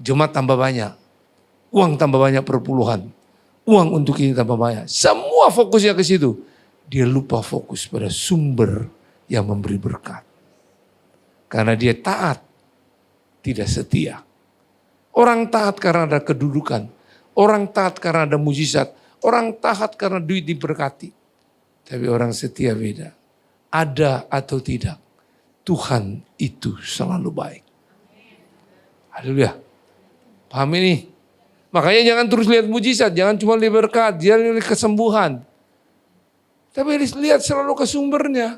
Jemaat tambah banyak. Uang tambah banyak perpuluhan. Uang untuk ini tambah banyak. Semua fokusnya ke situ. Dia lupa fokus pada sumber yang memberi berkat. Karena dia taat. Tidak setia. Orang taat karena ada kedudukan. Orang taat karena ada mujizat. Orang taat karena duit diberkati. Tapi orang setia beda. Ada atau tidak, Tuhan itu selalu baik. Haleluya. Paham ini? Makanya jangan terus lihat mujizat. Jangan cuma lihat berkat. Jangan lihat kesembuhan. Tapi lihat selalu ke sumbernya.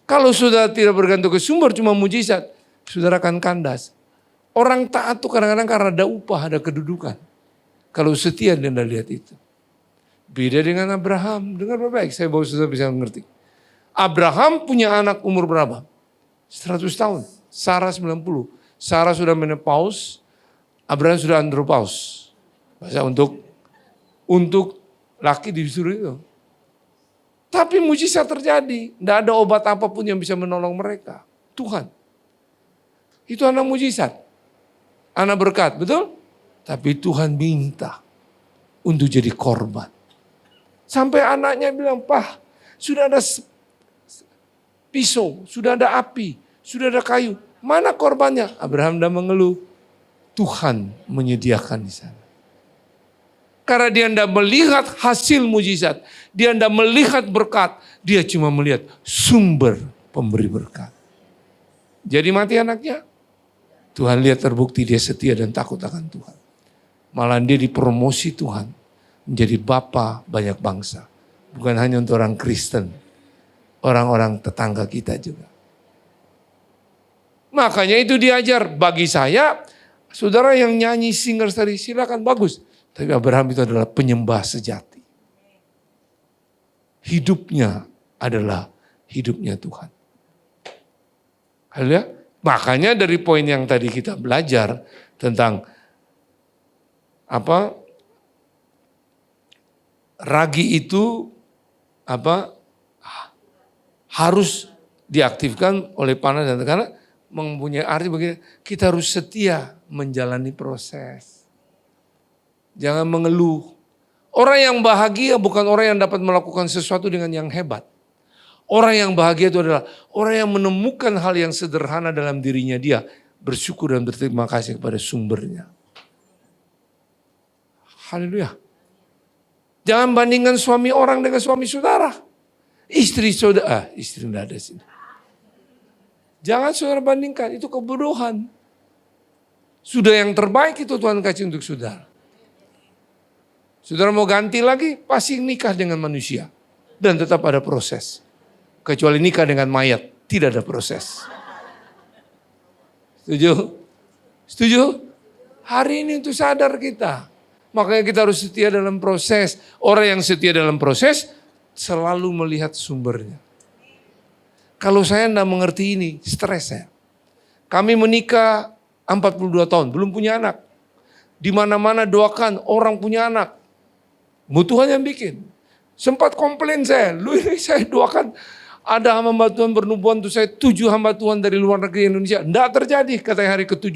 Kalau sudah tidak bergantung ke sumber cuma mujizat, saudara akan kandas. Orang taat tuh kadang-kadang karena ada upah, ada kedudukan. Kalau setia dia tidak lihat itu. Beda dengan Abraham. Dengar baik-baik, saya bawa saudara bisa mengerti. Abraham punya anak umur berapa? 100 tahun. Sarah 90. Sarah sudah menopause, Abraham sudah andropause. Bahasa untuk laki disuruh itu. Tapi mujizat terjadi. Tidak ada obat apapun yang bisa menolong mereka. Tuhan. Itu anak mujizat. Anak berkat, betul? Tapi Tuhan minta untuk jadi korban. Sampai anaknya bilang, "Pak, sudah ada pisau, sudah ada api, sudah ada kayu. Mana korbannya?" Abraham dah mengeluh. Tuhan menyediakan di sana. Karena dia tidak melihat hasil mujizat. Dia tidak melihat berkat. Dia cuma melihat sumber pemberi berkat. Jadi mati anaknya. Tuhan lihat terbukti dia setia dan takut akan Tuhan. Malah dia dipromosi Tuhan. Menjadi bapa banyak bangsa. Bukan hanya untuk orang Kristen. Orang-orang tetangga kita juga. Makanya itu diajar. Bagi saya, saudara yang nyanyi singers tadi silakan bagus. Tapi Abraham itu adalah penyembah sejati. Hidupnya adalah hidupnya Tuhan. Haleluya. Makanya dari poin yang tadi kita belajar tentang ragi itu harus diaktifkan oleh panah dan karena mempunyai arti begini, kita harus setia menjalani proses. Jangan mengeluh. Orang yang bahagia bukan orang yang dapat melakukan sesuatu dengan yang hebat. Orang yang bahagia itu adalah orang yang menemukan hal yang sederhana dalam dirinya dia. Bersyukur dan berterima kasih kepada sumbernya. Haleluya. Jangan bandingkan suami orang dengan suami saudara. Istri saudara, istri tidak ada sini. Jangan saudara bandingkan, itu kebodohan. Sudah yang terbaik itu Tuhan kasih untuk saudara. Saudara mau ganti lagi, pasti nikah dengan manusia. Dan tetap ada proses. Kecuali nikah dengan mayat, tidak ada proses. Setuju? Setuju? Hari ini untuk sadar kita. Makanya kita harus setia dalam proses. Orang yang setia dalam proses, selalu melihat sumbernya. Kalau saya tidak mengerti ini, stres saya. Kami menikah 42 tahun, belum punya anak. Di mana-mana doakan orang punya anak. Tuhan yang bikin. Sempat komplain saya, lu ini saya doakan. Ada hamba Tuhan bernubuatan untuk saya 7 hamba Tuhan dari luar negeri Indonesia. Tidak terjadi, katanya hari ke-7,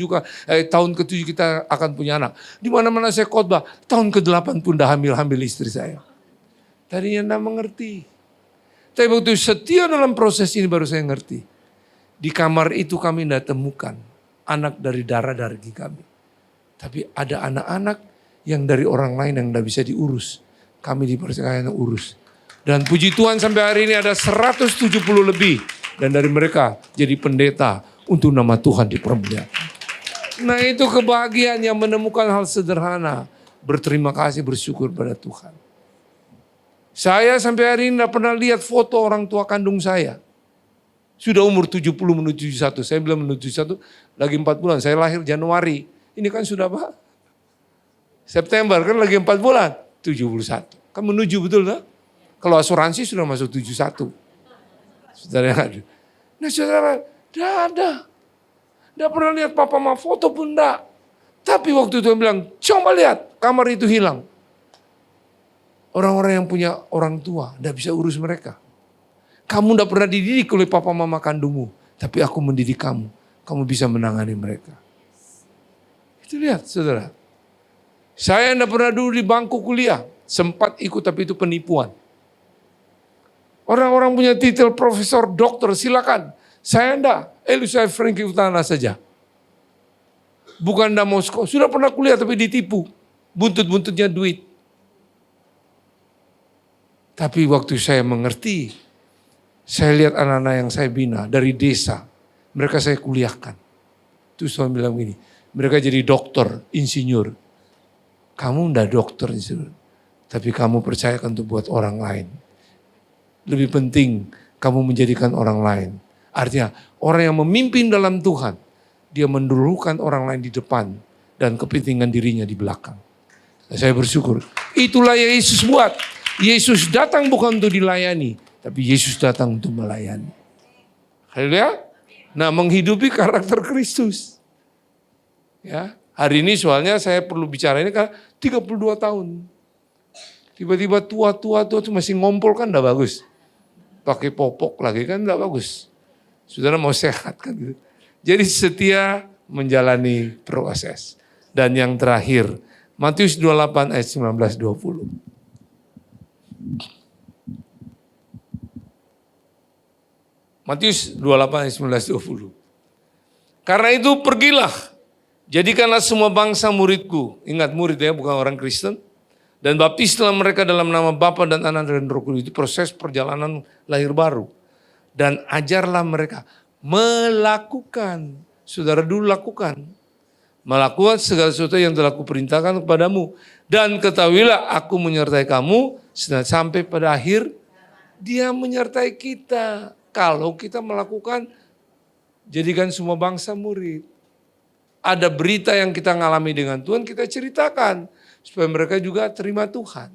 tahun ke-7 kita akan punya anak. Di mana-mana saya khotbah, tahun ke-8 pun dah hamil istri saya. Tadinya tidak mengerti. Tapi waktu setia dalam proses ini baru saya ngerti. Di kamar itu kami tidak temukan anak dari darah daging kami. Tapi ada anak-anak yang dari orang lain yang tidak bisa diurus. Kami dipercayakan urus. Dan puji Tuhan sampai hari ini ada 170 lebih. Dan dari mereka jadi pendeta untuk nama Tuhan dipermuliakan. Nah itu kebahagiaan yang menemukan hal sederhana. Berterima kasih, bersyukur pada Tuhan. Saya sampai hari ini tidak pernah lihat foto orang tua kandung saya. Sudah umur 70 menuju 71. Saya bilang menuju 71, lagi 4 bulan. Saya lahir Januari. Ini kan sudah apa? September kan lagi 4 bulan. 71. Kan menuju betul tak? Kalau asuransi sudah masuk 71. Saudara ada. Nah saudara, tidak ada. Tidak pernah lihat papa mama foto pun tidak. Tapi waktu itu dia bilang, coba lihat kamar itu hilang. Orang-orang yang punya orang tua tidak bisa urus mereka. Kamu tidak pernah dididik oleh papa mama kandungmu. Tapi aku mendidik kamu. Kamu bisa menangani mereka. Itu lihat saudara. Saya tidak pernah dulu di bangku kuliah. Sempat ikut tapi itu penipuan. Orang-orang punya titel profesor, dokter, silakan. Saya enggak, saya Frankie Utana saja. Bukan enggak mau sekolah, sudah pernah kuliah tapi ditipu. Buntut-buntutnya duit. Tapi waktu saya mengerti, saya lihat anak-anak yang saya bina dari desa. Mereka saya kuliahkan. Terus saya bilang gini, mereka jadi dokter, insinyur. Kamu enggak dokter, insinyur. Tapi kamu percayakan untuk buat orang lain. Lebih penting kamu menjadikan orang lain. Artinya orang yang memimpin dalam Tuhan, dia mendahulukan orang lain di depan dan kepentingan dirinya di belakang. Dan saya bersyukur. Itulah yang Yesus buat. Yesus datang bukan untuk dilayani, tapi Yesus datang untuk melayani. Haleluya. Nah, menghidupi karakter Kristus. Ya, hari ini soalnya saya perlu bicara ini kan 32 tahun. Tiba-tiba tua masih ngompol kan enggak bagus. Pakai popok lagi kan enggak bagus. Saudara mau sehat kan gitu. Jadi setia menjalani proses. Dan yang terakhir, Matius 28 ayat 19-20. Matius 28 ayat 19-20. Karena itu pergilah, jadikanlah semua bangsa muridku. Ingat murid ya, bukan orang Kristen. Dan baptislah mereka dalam nama Bapa dan Anak dan Roh Kudus. Itu proses perjalanan lahir baru. Dan ajarlah mereka melakukan. Saudara dulu lakukan. Melakukan segala sesuatu yang telah kuperintahkan kepadamu. Dan ketahuilah aku menyertai kamu sampai pada akhir. Dia menyertai kita. Kalau kita melakukan, jadikan semua bangsa murid. Ada berita yang kita ngalami dengan Tuhan, kita ceritakan. Supaya mereka juga terima Tuhan.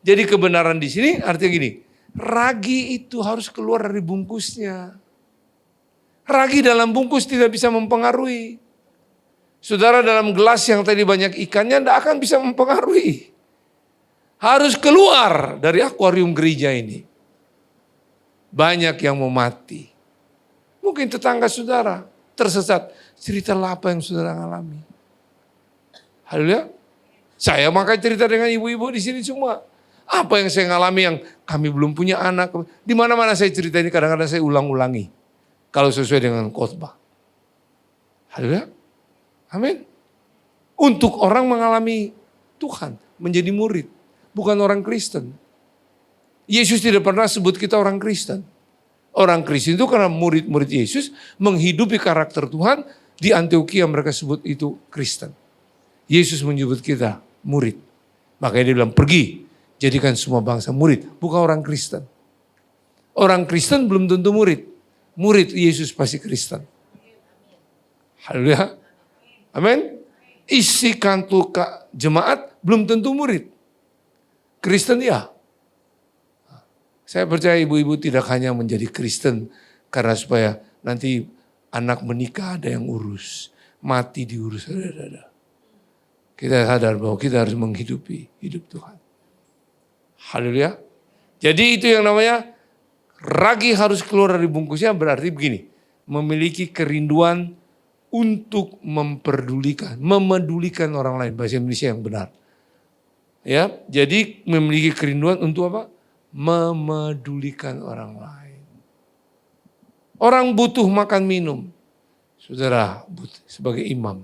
Jadi kebenaran di sini artinya gini, ragi itu harus keluar dari bungkusnya. Ragi dalam bungkus tidak bisa mempengaruhi. Saudara dalam gelas yang tadi banyak ikannya tidak akan bisa mempengaruhi. Harus keluar dari akuarium gereja ini. Banyak yang mau mati. Mungkin tetangga saudara tersesat. Ceritalah apa yang saudara alami. Haleluya. Saya makanya cerita dengan ibu-ibu di sini semua. Apa yang saya alami yang kami belum punya anak. Di mana-mana saya cerita ini kadang-kadang saya ulang-ulangi. Kalau sesuai dengan khotbah. Haleluya. Amin. Untuk orang mengalami Tuhan. Menjadi murid. Bukan orang Kristen. Yesus tidak pernah sebut kita orang Kristen. Orang Kristen itu karena murid-murid Yesus menghidupi karakter Tuhan. Di Antioquia mereka sebut itu Kristen. Yesus menyebut kita murid. Makanya dia bilang pergi. Jadikan semua bangsa murid. Bukan orang Kristen. Orang Kristen belum tentu murid. Murid Yesus pasti Kristen. Haleluya. Amin. Isi kantor jemaat belum tentu murid. Kristen ya. Saya percaya ibu-ibu tidak hanya menjadi Kristen Karena supaya nanti anak menikah ada yang urus, mati diurus. Kita sadar bahwa kita harus menghidupi hidup Tuhan. Haleluya. Jadi itu yang namanya ragi harus keluar dari bungkusnya, berarti begini. Memiliki kerinduan untuk memedulikan orang lain. Bahasa Indonesia yang benar. Ya, jadi memiliki kerinduan untuk apa? Memedulikan orang lain. Orang butuh makan minum. Saudara sebagai imam.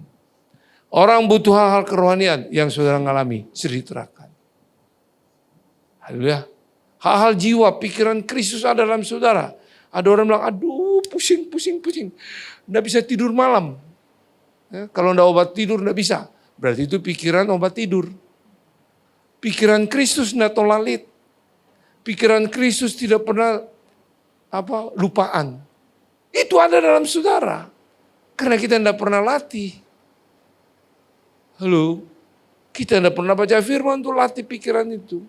Orang butuh hal-hal kerohanian yang saudara ngalami, ceritakan. Haleluya. Hal-hal jiwa, pikiran Kristus ada dalam saudara. Ada orang bilang, aduh pusing. Nggak bisa tidur malam. Ya, kalau nggak obat tidur nggak bisa. Berarti itu pikiran obat tidur. Pikiran Kristus nggak tolalit. Pikiran Kristus tidak pernah lupaan. Itu ada dalam saudara. Karena kita nggak pernah latih. Halo, kita nggak pernah baca firman untuk latih pikiran itu.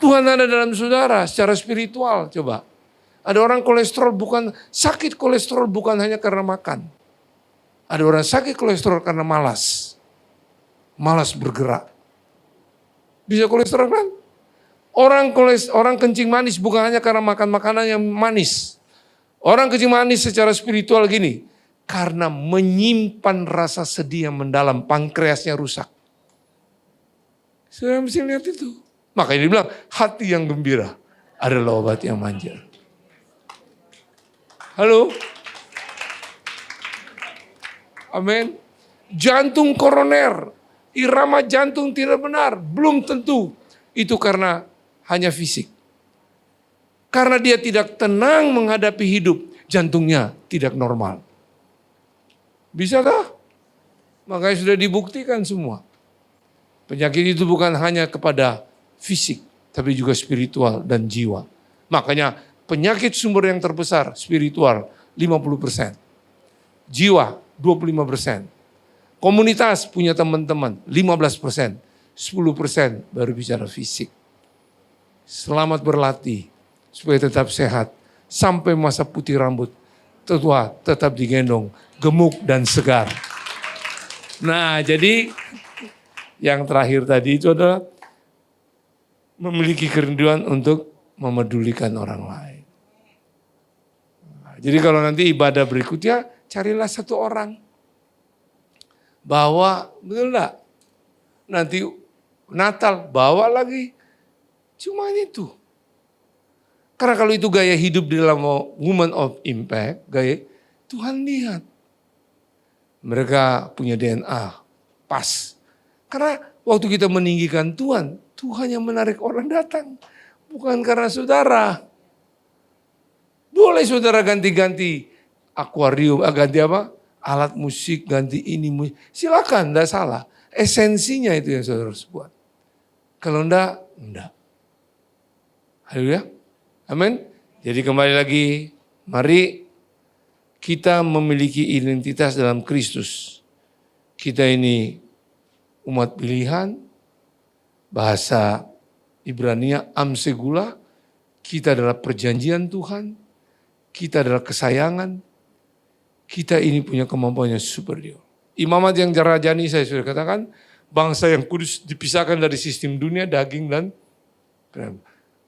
Tuhan ada dalam saudara secara spiritual. Coba. Ada orang sakit kolesterol bukan hanya karena makan. Ada orang sakit kolesterol karena malas. Malas bergerak. Bisa kolesterol kan? Orang kencing manis bukan hanya karena makan makanan yang manis. Orang kencing manis secara spiritual gini. Karena menyimpan rasa sedih yang mendalam, pankreasnya rusak. Saya mesti lihat itu. Makanya dia bilang, hati yang gembira adalah obat yang manja. Halo? Amin. Jantung koroner, irama jantung tidak benar, belum tentu. Itu karena hanya fisik. Karena dia tidak tenang menghadapi hidup, jantungnya tidak normal. Bisa tak? Makanya sudah dibuktikan semua. Penyakit itu bukan hanya kepada fisik, tapi juga spiritual dan jiwa. Makanya penyakit sumber yang terbesar spiritual 50%. Jiwa 25%. Komunitas punya teman-teman 15%. 10% baru bicara fisik. Selamat berlatih supaya tetap sehat. Sampai masa putih rambut. Tua tetap digendong. Gemuk dan segar. Nah jadi yang terakhir tadi itu adalah memiliki kerinduan untuk memedulikan orang lain. Jadi kalau nanti ibadah berikutnya, carilah satu orang. Bawa, betul enggak? Nanti Natal, bawa lagi. Cuma itu. Karena kalau itu gaya hidup di dalam Woman of Impact, Tuhan lihat. Mereka punya DNA, pas. Karena waktu kita meninggikan Tuhan yang menarik orang datang. Bukan karena saudara. Boleh saudara ganti-ganti akuarium, ganti alat musik, ganti ini. Silakan, enggak salah. Esensinya itu yang saudara harus buat. Kalau enggak. Haleluya. Amin. Jadi kembali lagi, mari kita memiliki identitas dalam Kristus. Kita ini umat pilihan, bahasa Ibrania Amsegula, kita adalah perjanjian Tuhan, kita adalah kesayangan, kita ini punya kemampuan yang superior. Imamat yang jarajani saya sudah katakan, bangsa yang kudus dipisahkan dari sistem dunia, daging dan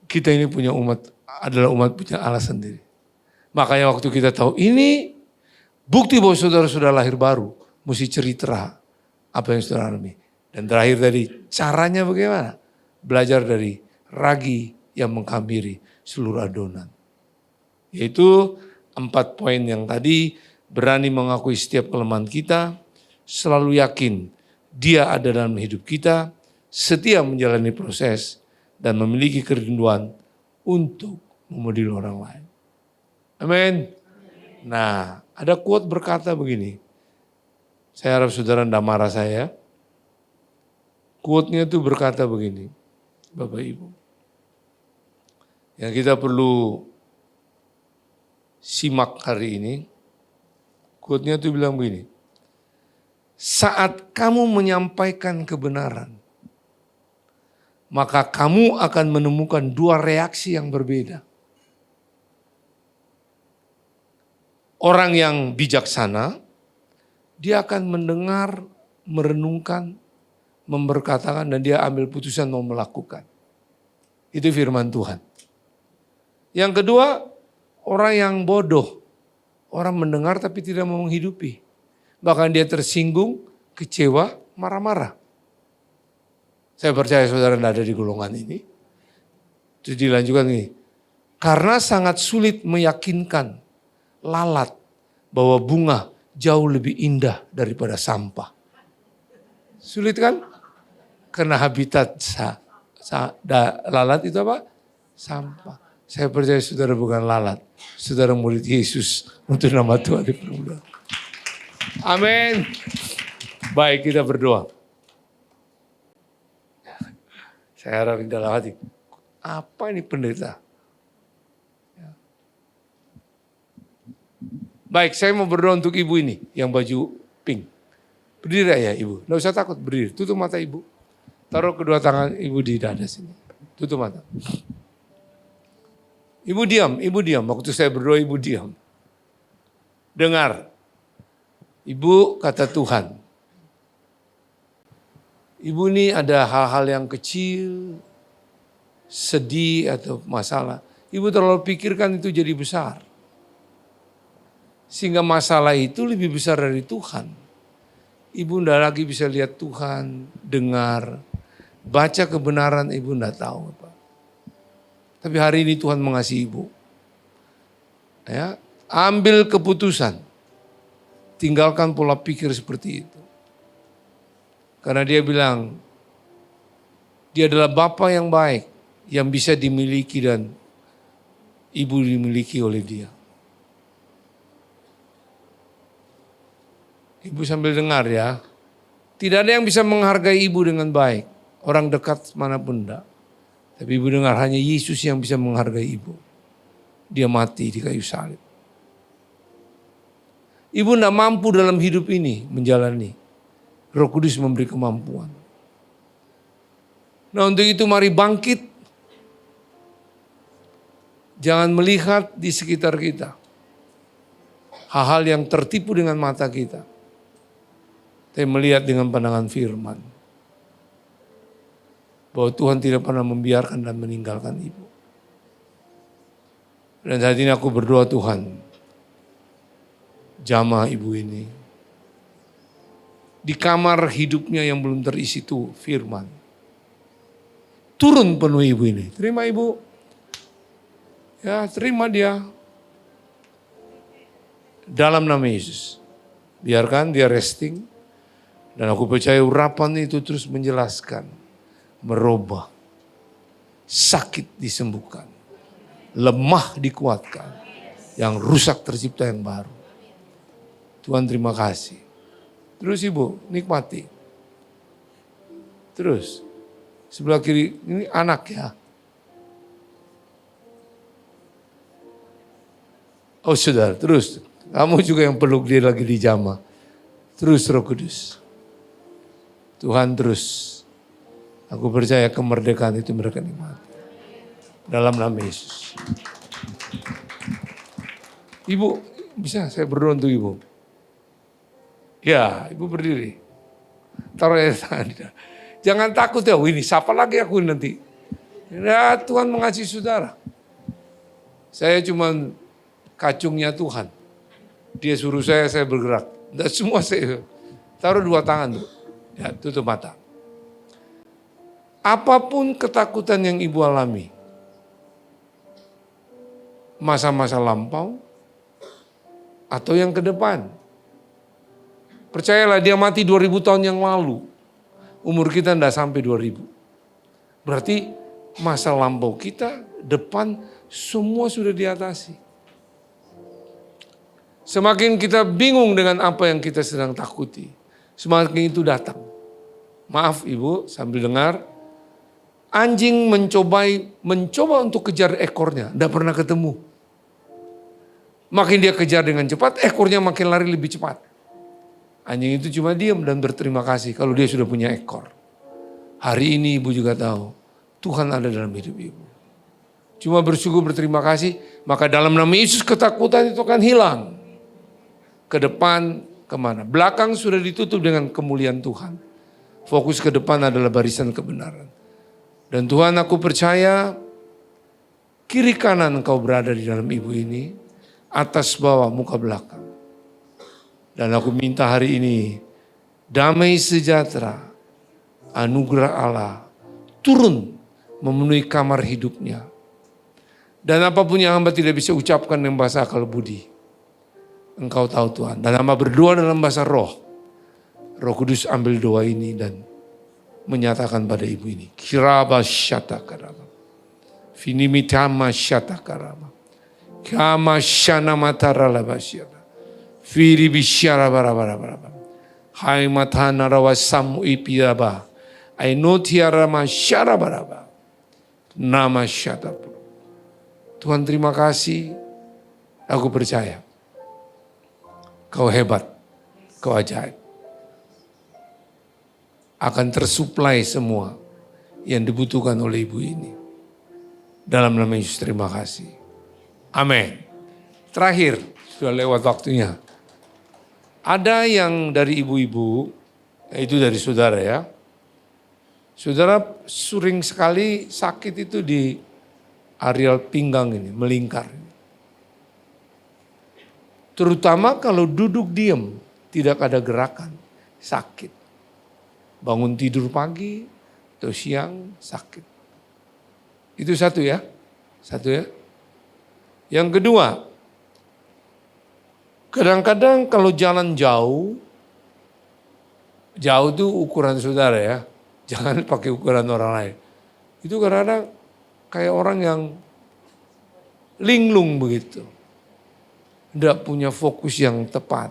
kita ini punya adalah umat punya Allah sendiri. Makanya waktu kita tahu ini bukti bahwa saudara sudah lahir baru, mesti cerita apa yang saudara alami. Dan terakhir tadi, caranya bagaimana? Belajar dari ragi yang menghampiri seluruh adonan. Yaitu 4 poin yang tadi, berani mengakui setiap kelemahan kita, selalu yakin Dia ada dalam hidup kita, setia menjalani proses, dan memiliki kerinduan untuk memodeli orang lain. Amin. Nah, ada quote berkata begini. Saya harap saudara tidak marah saya. Quote-nya itu berkata begini, Bapak Ibu. Yang kita perlu simak hari ini. Quote-nya itu bilang begini. Saat kamu menyampaikan kebenaran, maka kamu akan menemukan 2 reaksi yang berbeda. Orang yang bijaksana, dia akan mendengar, merenungkan, memberkatakan, dan dia ambil putusan mau melakukan. Itu firman Tuhan. Yang kedua, orang yang bodoh. Orang mendengar tapi tidak mau menghidupi. Bahkan dia tersinggung, kecewa, marah-marah. Saya percaya saudara tidak ada di golongan ini. Terus dilanjutkan nih. Karena sangat sulit meyakinkan lalat bahwa bunga jauh lebih indah daripada sampah. Sulit kan? Karena habitat lalat itu apa? Sampah. Saya percaya saudara bukan lalat. Saudara murid Yesus untuk nama Tuhan dipermuliakan. Amin. Baik, kita berdoa. Saya harap dalam hati. Apa ini pendeta? Baik, saya mau berdoa untuk ibu ini yang baju pink. Berdiri ya ibu, nggak usah takut berdiri. Tutup mata ibu. Taruh kedua tangan ibu di dada sini. Tutup mata. Ibu diam. Waktu saya berdoa ibu diam. Dengar. Ibu kata Tuhan. Ibu ini ada hal-hal yang kecil, sedih atau masalah. Ibu terlalu pikirkan itu jadi besar. Sehingga masalah itu lebih besar dari Tuhan. Ibu tidak lagi bisa lihat Tuhan, dengar, baca kebenaran ibu tidak tahu apa. Tapi hari ini Tuhan mengasihi ibu. Ya, ambil keputusan. Tinggalkan pola pikir seperti itu. Karena dia bilang, dia adalah Bapa yang baik, yang bisa dimiliki dan ibu dimiliki oleh dia. Ibu sambil dengar ya. Tidak ada yang bisa menghargai ibu dengan baik. Orang dekat manapun enggak. Tapi ibu dengar hanya Yesus yang bisa menghargai ibu. Dia mati di kayu salib. Ibu enggak mampu dalam hidup ini menjalani. Roh Kudus memberi kemampuan. Nah untuk itu mari bangkit. Jangan melihat di sekitar kita. Hal-hal yang tertipu dengan mata kita. Tapi melihat dengan pandangan firman. Bahwa Tuhan tidak pernah membiarkan dan meninggalkan ibu. Dan saat ini aku berdoa Tuhan. Jamah ibu ini. Di kamar hidupnya yang belum terisi itu firman. Turun penuh ibu ini. Terima ibu. Ya terima dia. Dalam nama Yesus. Biarkan dia resting. Dan aku percaya urapan itu terus menjelaskan. Merubah. Sakit disembuhkan. Lemah dikuatkan. Yang rusak tercipta yang baru. Tuhan terima kasih. Terus ibu nikmati. Terus. Sebelah kiri ini anak ya. Oh saudara terus. Kamu juga yang peluk dia lagi di jamaah. Terus Roh Kudus. Tuhan terus. Aku percaya kemerdekaan itu mereka nikmati. Dalam nama Yesus. Ibu, bisa saya berdoa untuk ibu? Ya, ibu berdiri. Taruh air tangan. Jangan takut ya, ini siapa lagi aku nanti. Ya Tuhan mengasihi saudara. Saya cuma kacungnya Tuhan. Dia suruh saya bergerak. Dan semua saya taruh dua tangan tuh. Ya, tutup mata. Apapun ketakutan yang ibu alami, masa-masa lampau, atau yang ke depan. Percayalah dia mati 2000 tahun yang lalu. Umur kita tidak sampai 2000. Berarti masa lampau kita, depan semua sudah diatasi. Semakin kita bingung dengan apa yang kita sedang takuti, semakin itu datang. Maaf ibu, sambil dengar. Anjing mencoba untuk kejar ekornya, tidak pernah ketemu. Makin dia kejar dengan cepat, ekornya makin lari lebih cepat. Anjing itu cuma diam dan berterima kasih kalau dia sudah punya ekor. Hari ini ibu juga tahu, Tuhan ada dalam hidup ibu. Cuma bersyukur berterima kasih, maka dalam nama Yesus ketakutan itu akan hilang. Ke depan kemana? Belakang sudah ditutup dengan kemuliaan Tuhan. Fokus ke depan adalah barisan kebenaran. Dan Tuhan, aku percaya kiri kanan Engkau berada di dalam ibu ini, atas bawah muka belakang. Dan aku minta hari ini damai sejahtera, anugerah Allah turun memenuhi kamar hidupnya. Dan apapun yang hamba tidak bisa ucapkan dengan bahasa akal budi, Engkau tahu Tuhan. Dan hamba berdoa dalam bahasa roh. Roh Kudus ambil doa ini dan menyatakan pada ibu ini. Kiraba syata karama. Finimitama syata karama. Kama syana matara labasyana. Firi bisyara barabara. Hai matana rawasamu ipiraba. Ainotiara masyara baraba. Nama syata. Tuhan terima kasih. Aku percaya. Kau hebat. Kau ajaib. Akan tersuplai semua yang dibutuhkan oleh ibu ini. Dalam nama Yesus terima kasih. Amin. Terakhir, sudah lewat waktunya. Ada yang dari ibu-ibu, itu dari saudara ya. Saudara sering sekali sakit itu di areal pinggang ini, melingkar. Terutama kalau duduk diam, tidak ada gerakan, sakit. Bangun tidur pagi atau siang sakit. Itu satu ya. Yang kedua, kadang-kadang kalau jalan jauh itu ukuran saudara ya. Jangan pakai ukuran orang lain. Itu kadang-kadang kayak orang yang linglung begitu. Tidak punya fokus yang tepat.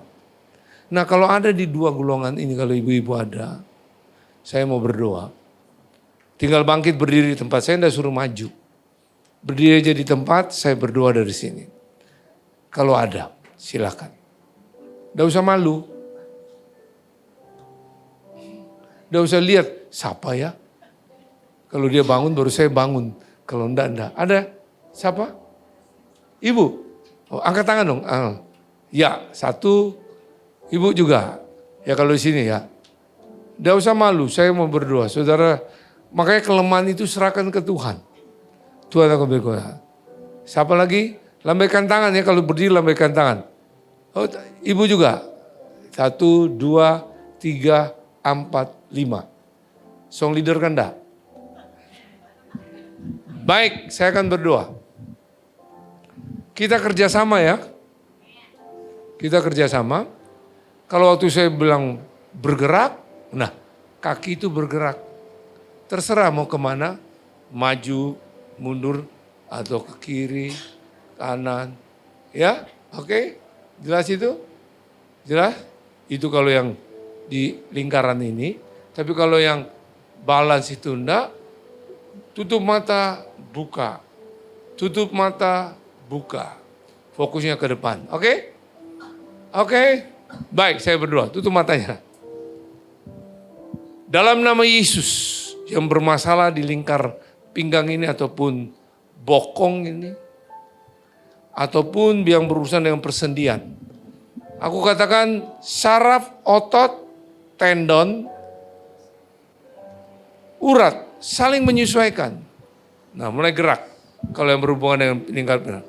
Nah kalau ada di dua golongan ini, kalau ibu-ibu ada, saya mau berdoa. Tinggal bangkit berdiri di tempat, saya tidak suruh maju. Berdiri aja di tempat, saya berdoa dari sini. Kalau ada, silakan. Tidak usah malu. Tidak usah lihat, siapa ya? Kalau dia bangun, baru saya bangun. Kalau enggak. Ada? Siapa? Ibu? Oh, angkat tangan dong. Ya, satu. Ibu juga. Ya kalau di sini ya. Tidak usah malu, saya mau berdoa. Saudara, makanya kelemahan itu serahkan ke Tuhan. Tuhan akan berdoa. Siapa lagi? Lambaikan tangan ya, kalau berdiri lambaikan tangan. Oh, ibu juga. 1, 2, 3, 4, 5. Song leader kan enggak? Baik, saya akan berdoa. Kita kerjasama ya. Kita kerjasama. Kalau waktu saya bilang bergerak, nah kaki itu bergerak. Terserah mau kemana, maju, mundur, atau ke kiri, kanan. Ya, oke? Jelas itu? Jelas? Itu kalau yang di lingkaran ini. Tapi kalau yang balance itu enggak, tutup mata, buka. Tutup mata, buka. Fokusnya ke depan, oke? Oke? Baik, saya berdoa, tutup matanya. Dalam nama Yesus yang bermasalah di lingkar pinggang ini ataupun bokong ini, ataupun yang berurusan dengan persendian. Aku katakan saraf, otot, tendon, urat saling menyesuaikan. Nah mulai gerak kalau yang berhubungan dengan lingkar pinggang.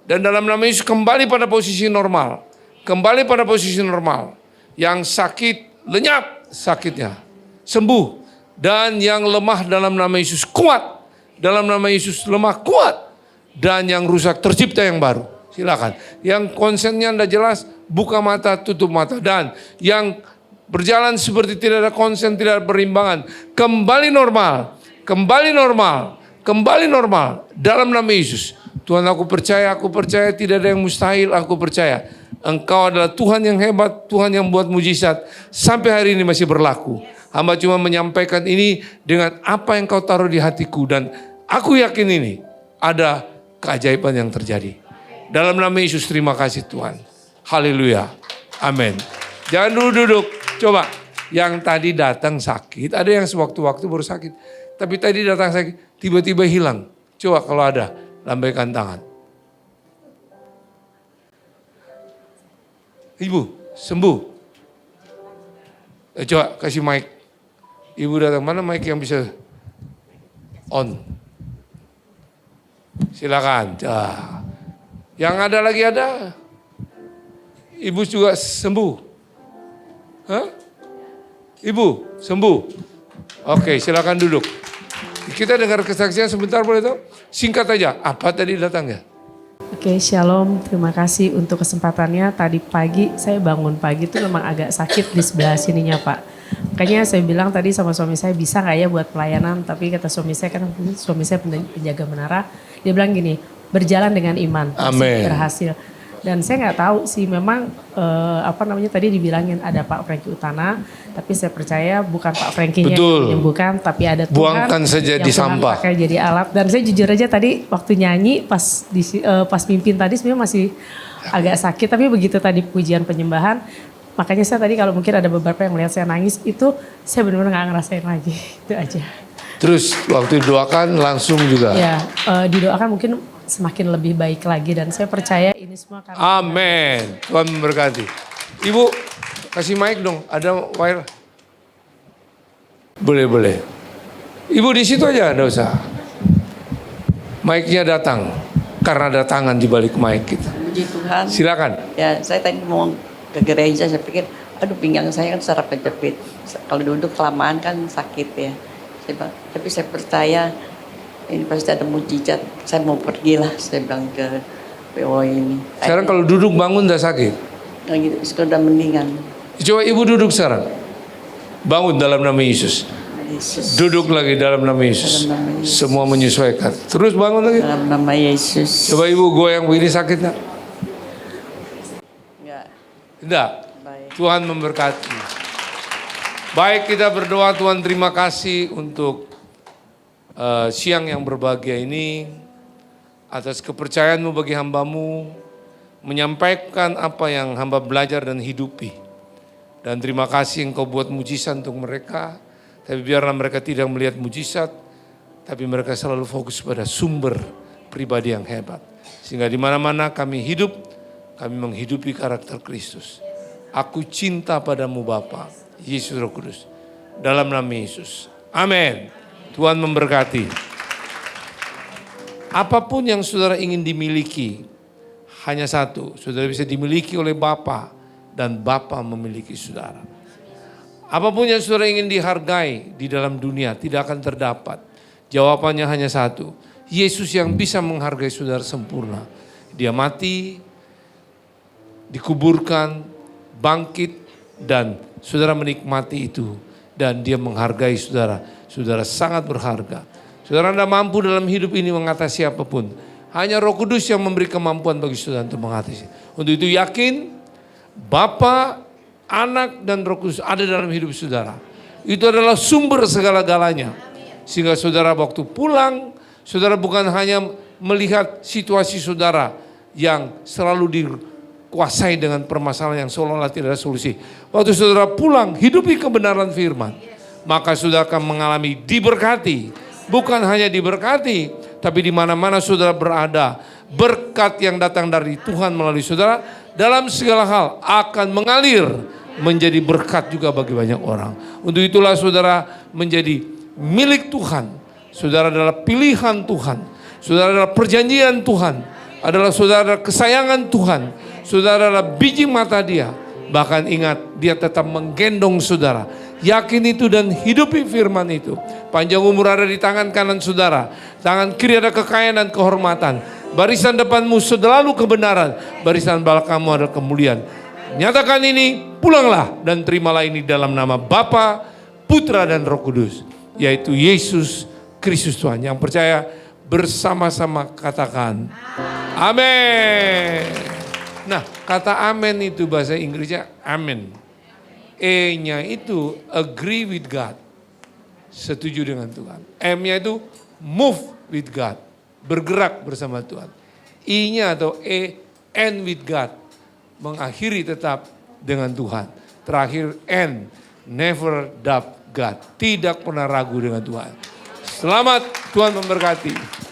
Dan dalam nama Yesus kembali pada posisi normal. Kembali pada posisi normal. Yang sakit lenyap sakitnya. Sembuh. Dan yang lemah dalam nama Yesus kuat. Dalam nama Yesus lemah kuat. Dan yang rusak tercipta yang baru. Silakan. Yang konsennya tidak jelas, buka mata, tutup mata. Dan yang berjalan seperti tidak ada konsen, tidak ada perimbangan. Kembali normal. Kembali normal. Kembali normal. Dalam nama Yesus. Tuhan aku percaya tidak ada yang mustahil, aku percaya. Engkau adalah Tuhan yang hebat, Tuhan yang buat mujizat. Sampai hari ini masih berlaku. Hamba cuma menyampaikan ini dengan apa yang kau taruh di hatiku. Dan aku yakin ini ada keajaiban yang terjadi. Dalam nama Yesus terima kasih Tuhan. Haleluya. Amin. Jangan dulu duduk. Coba. Yang tadi datang sakit, ada yang sewaktu-waktu baru sakit. Tapi tadi datang sakit, tiba-tiba hilang. Coba kalau ada, lambaikan tangan. Ibu, sembuh. Coba kasih mic. Ibu datang, mana mic yang bisa on? Silakan. Yang ada lagi ada. Ibu juga sembuh. Hah? Ibu, sembuh. Oke, silakan duduk. Kita dengar kesaksian sebentar boleh tahu? Singkat aja, apa tadi datangnya? Oke, shalom. Terima kasih untuk kesempatannya. Tadi pagi saya bangun pagi itu memang agak sakit di sebelah sininya, Pak. Makanya saya bilang tadi sama suami saya, bisa nggak ya buat pelayanan? Tapi kata suami saya, kan suami saya penjaga menara, dia bilang gini, berjalan dengan iman, pasti berhasil. Dan saya nggak tahu sih, memang tadi dibilangin ada Pak Franky Utana, tapi saya percaya bukan Pak Franky-nya yang menyembuhkan, tapi ada Tuhan. Buangkan saja di sampah. Pakai jadi alat. Dan saya jujur aja tadi waktu nyanyi pas mimpin tadi sebenarnya masih agak sakit, tapi begitu tadi pujian penyembahan, makanya saya tadi kalau mungkin ada beberapa yang melihat saya nangis, itu saya benar-benar nggak ngerasain lagi. Itu aja. Terus waktu didoakan langsung juga? Ya, didoakan mungkin semakin lebih baik lagi, dan saya percaya ini semua karena amin. Tuhan memberkati. Ibu, kasih mic dong. Ada wire? Boleh. Ibu di situ aja, enggak usah. Mic-nya datang karena ada tangan di balik mic kita. Puji Tuhan. Silakan. Ya, saya tadi mau ke gereja, saya pikir, aduh pinggang saya kan saraf kejepit. Kalau duduk kelamaan kan sakit ya. Tapi saya percaya ini pasti ada mujizat. Saya mau pergilah, saya bilang ke PO ini. Sekarang kalau duduk bangun udah sakit? Nah gitu, sudah mendingan. Coba ibu duduk sekarang. Bangun dalam nama Yesus. Duduk lagi dalam nama Yesus. Semua menyesuaikan. Terus bangun lagi. Dalam nama Yesus. Coba ibu goyang begini, sakit nggak? Enggak. Tidak. Tuhan memberkati. Baik, kita berdoa. Tuhan, terima kasih untuk siang yang berbahagia ini, atas kepercayaanmu bagi hambamu, menyampaikan apa yang hamba belajar dan hidupi. Dan terima kasih engkau buat mujizat untuk mereka, tapi biarlah mereka tidak melihat mujizat, tapi mereka selalu fokus pada sumber pribadi yang hebat. Sehingga di mana-mana kami hidup, kami menghidupi karakter Kristus. Aku cinta padamu Bapa, Yesus Roh Kudus. Dalam nama Yesus. Amin. Tuhan memberkati. Apapun yang saudara ingin dimiliki, hanya satu, saudara bisa dimiliki oleh Bapa dan Bapa memiliki saudara. Apapun yang saudara ingin dihargai di dalam dunia tidak akan terdapat. Jawabannya hanya satu, Yesus yang bisa menghargai saudara sempurna. Dia mati, dikuburkan, bangkit, dan saudara menikmati itu. Dan dia menghargai saudara. Saudara sangat berharga. Saudara tidak mampu dalam hidup ini mengatasi apapun. Hanya Roh Kudus yang memberi kemampuan bagi saudara untuk mengatasi. Untuk itu yakin Bapa, Anak, dan Roh Kudus ada dalam hidup saudara. Itu adalah sumber segala-galanya. Sehingga saudara waktu pulang, saudara bukan hanya melihat situasi saudara yang selalu dikuasai dengan permasalahan yang seolah-olah tidak ada solusi. Waktu saudara pulang, hidupi kebenaran firman. Maka saudara akan mengalami diberkati. Bukan hanya diberkati, tapi di mana-mana saudara berada, berkat yang datang dari Tuhan melalui saudara dalam segala hal akan mengalir menjadi berkat juga bagi banyak orang. Untuk itulah saudara menjadi milik Tuhan. Saudara adalah pilihan Tuhan. Saudara adalah perjanjian Tuhan. Saudara adalah kesayangan Tuhan. Saudara adalah biji mata Dia. Bahkan ingat, Dia tetap menggendong saudara. Yakin itu dan hidupi firman itu. Panjang umur ada di tangan kanan saudara. Tangan kiri ada kekayaan dan kehormatan. Barisan depanmu selalu kebenaran. Barisan belakangmu ada kemuliaan. Nyatakan ini, pulanglah dan terimalah ini dalam nama Bapa, Putra dan Roh Kudus. Yaitu Yesus Kristus Tuhan. Yang percaya bersama-sama katakan amin. Nah, kata amin itu bahasa Inggrisnya amin. E-nya itu agree with God, setuju dengan Tuhan. M-nya itu move with God, bergerak bersama Tuhan. I-nya atau E, end with God, mengakhiri tetap dengan Tuhan. Terakhir N, never doubt God, tidak pernah ragu dengan Tuhan. Selamat, Tuhan memberkati.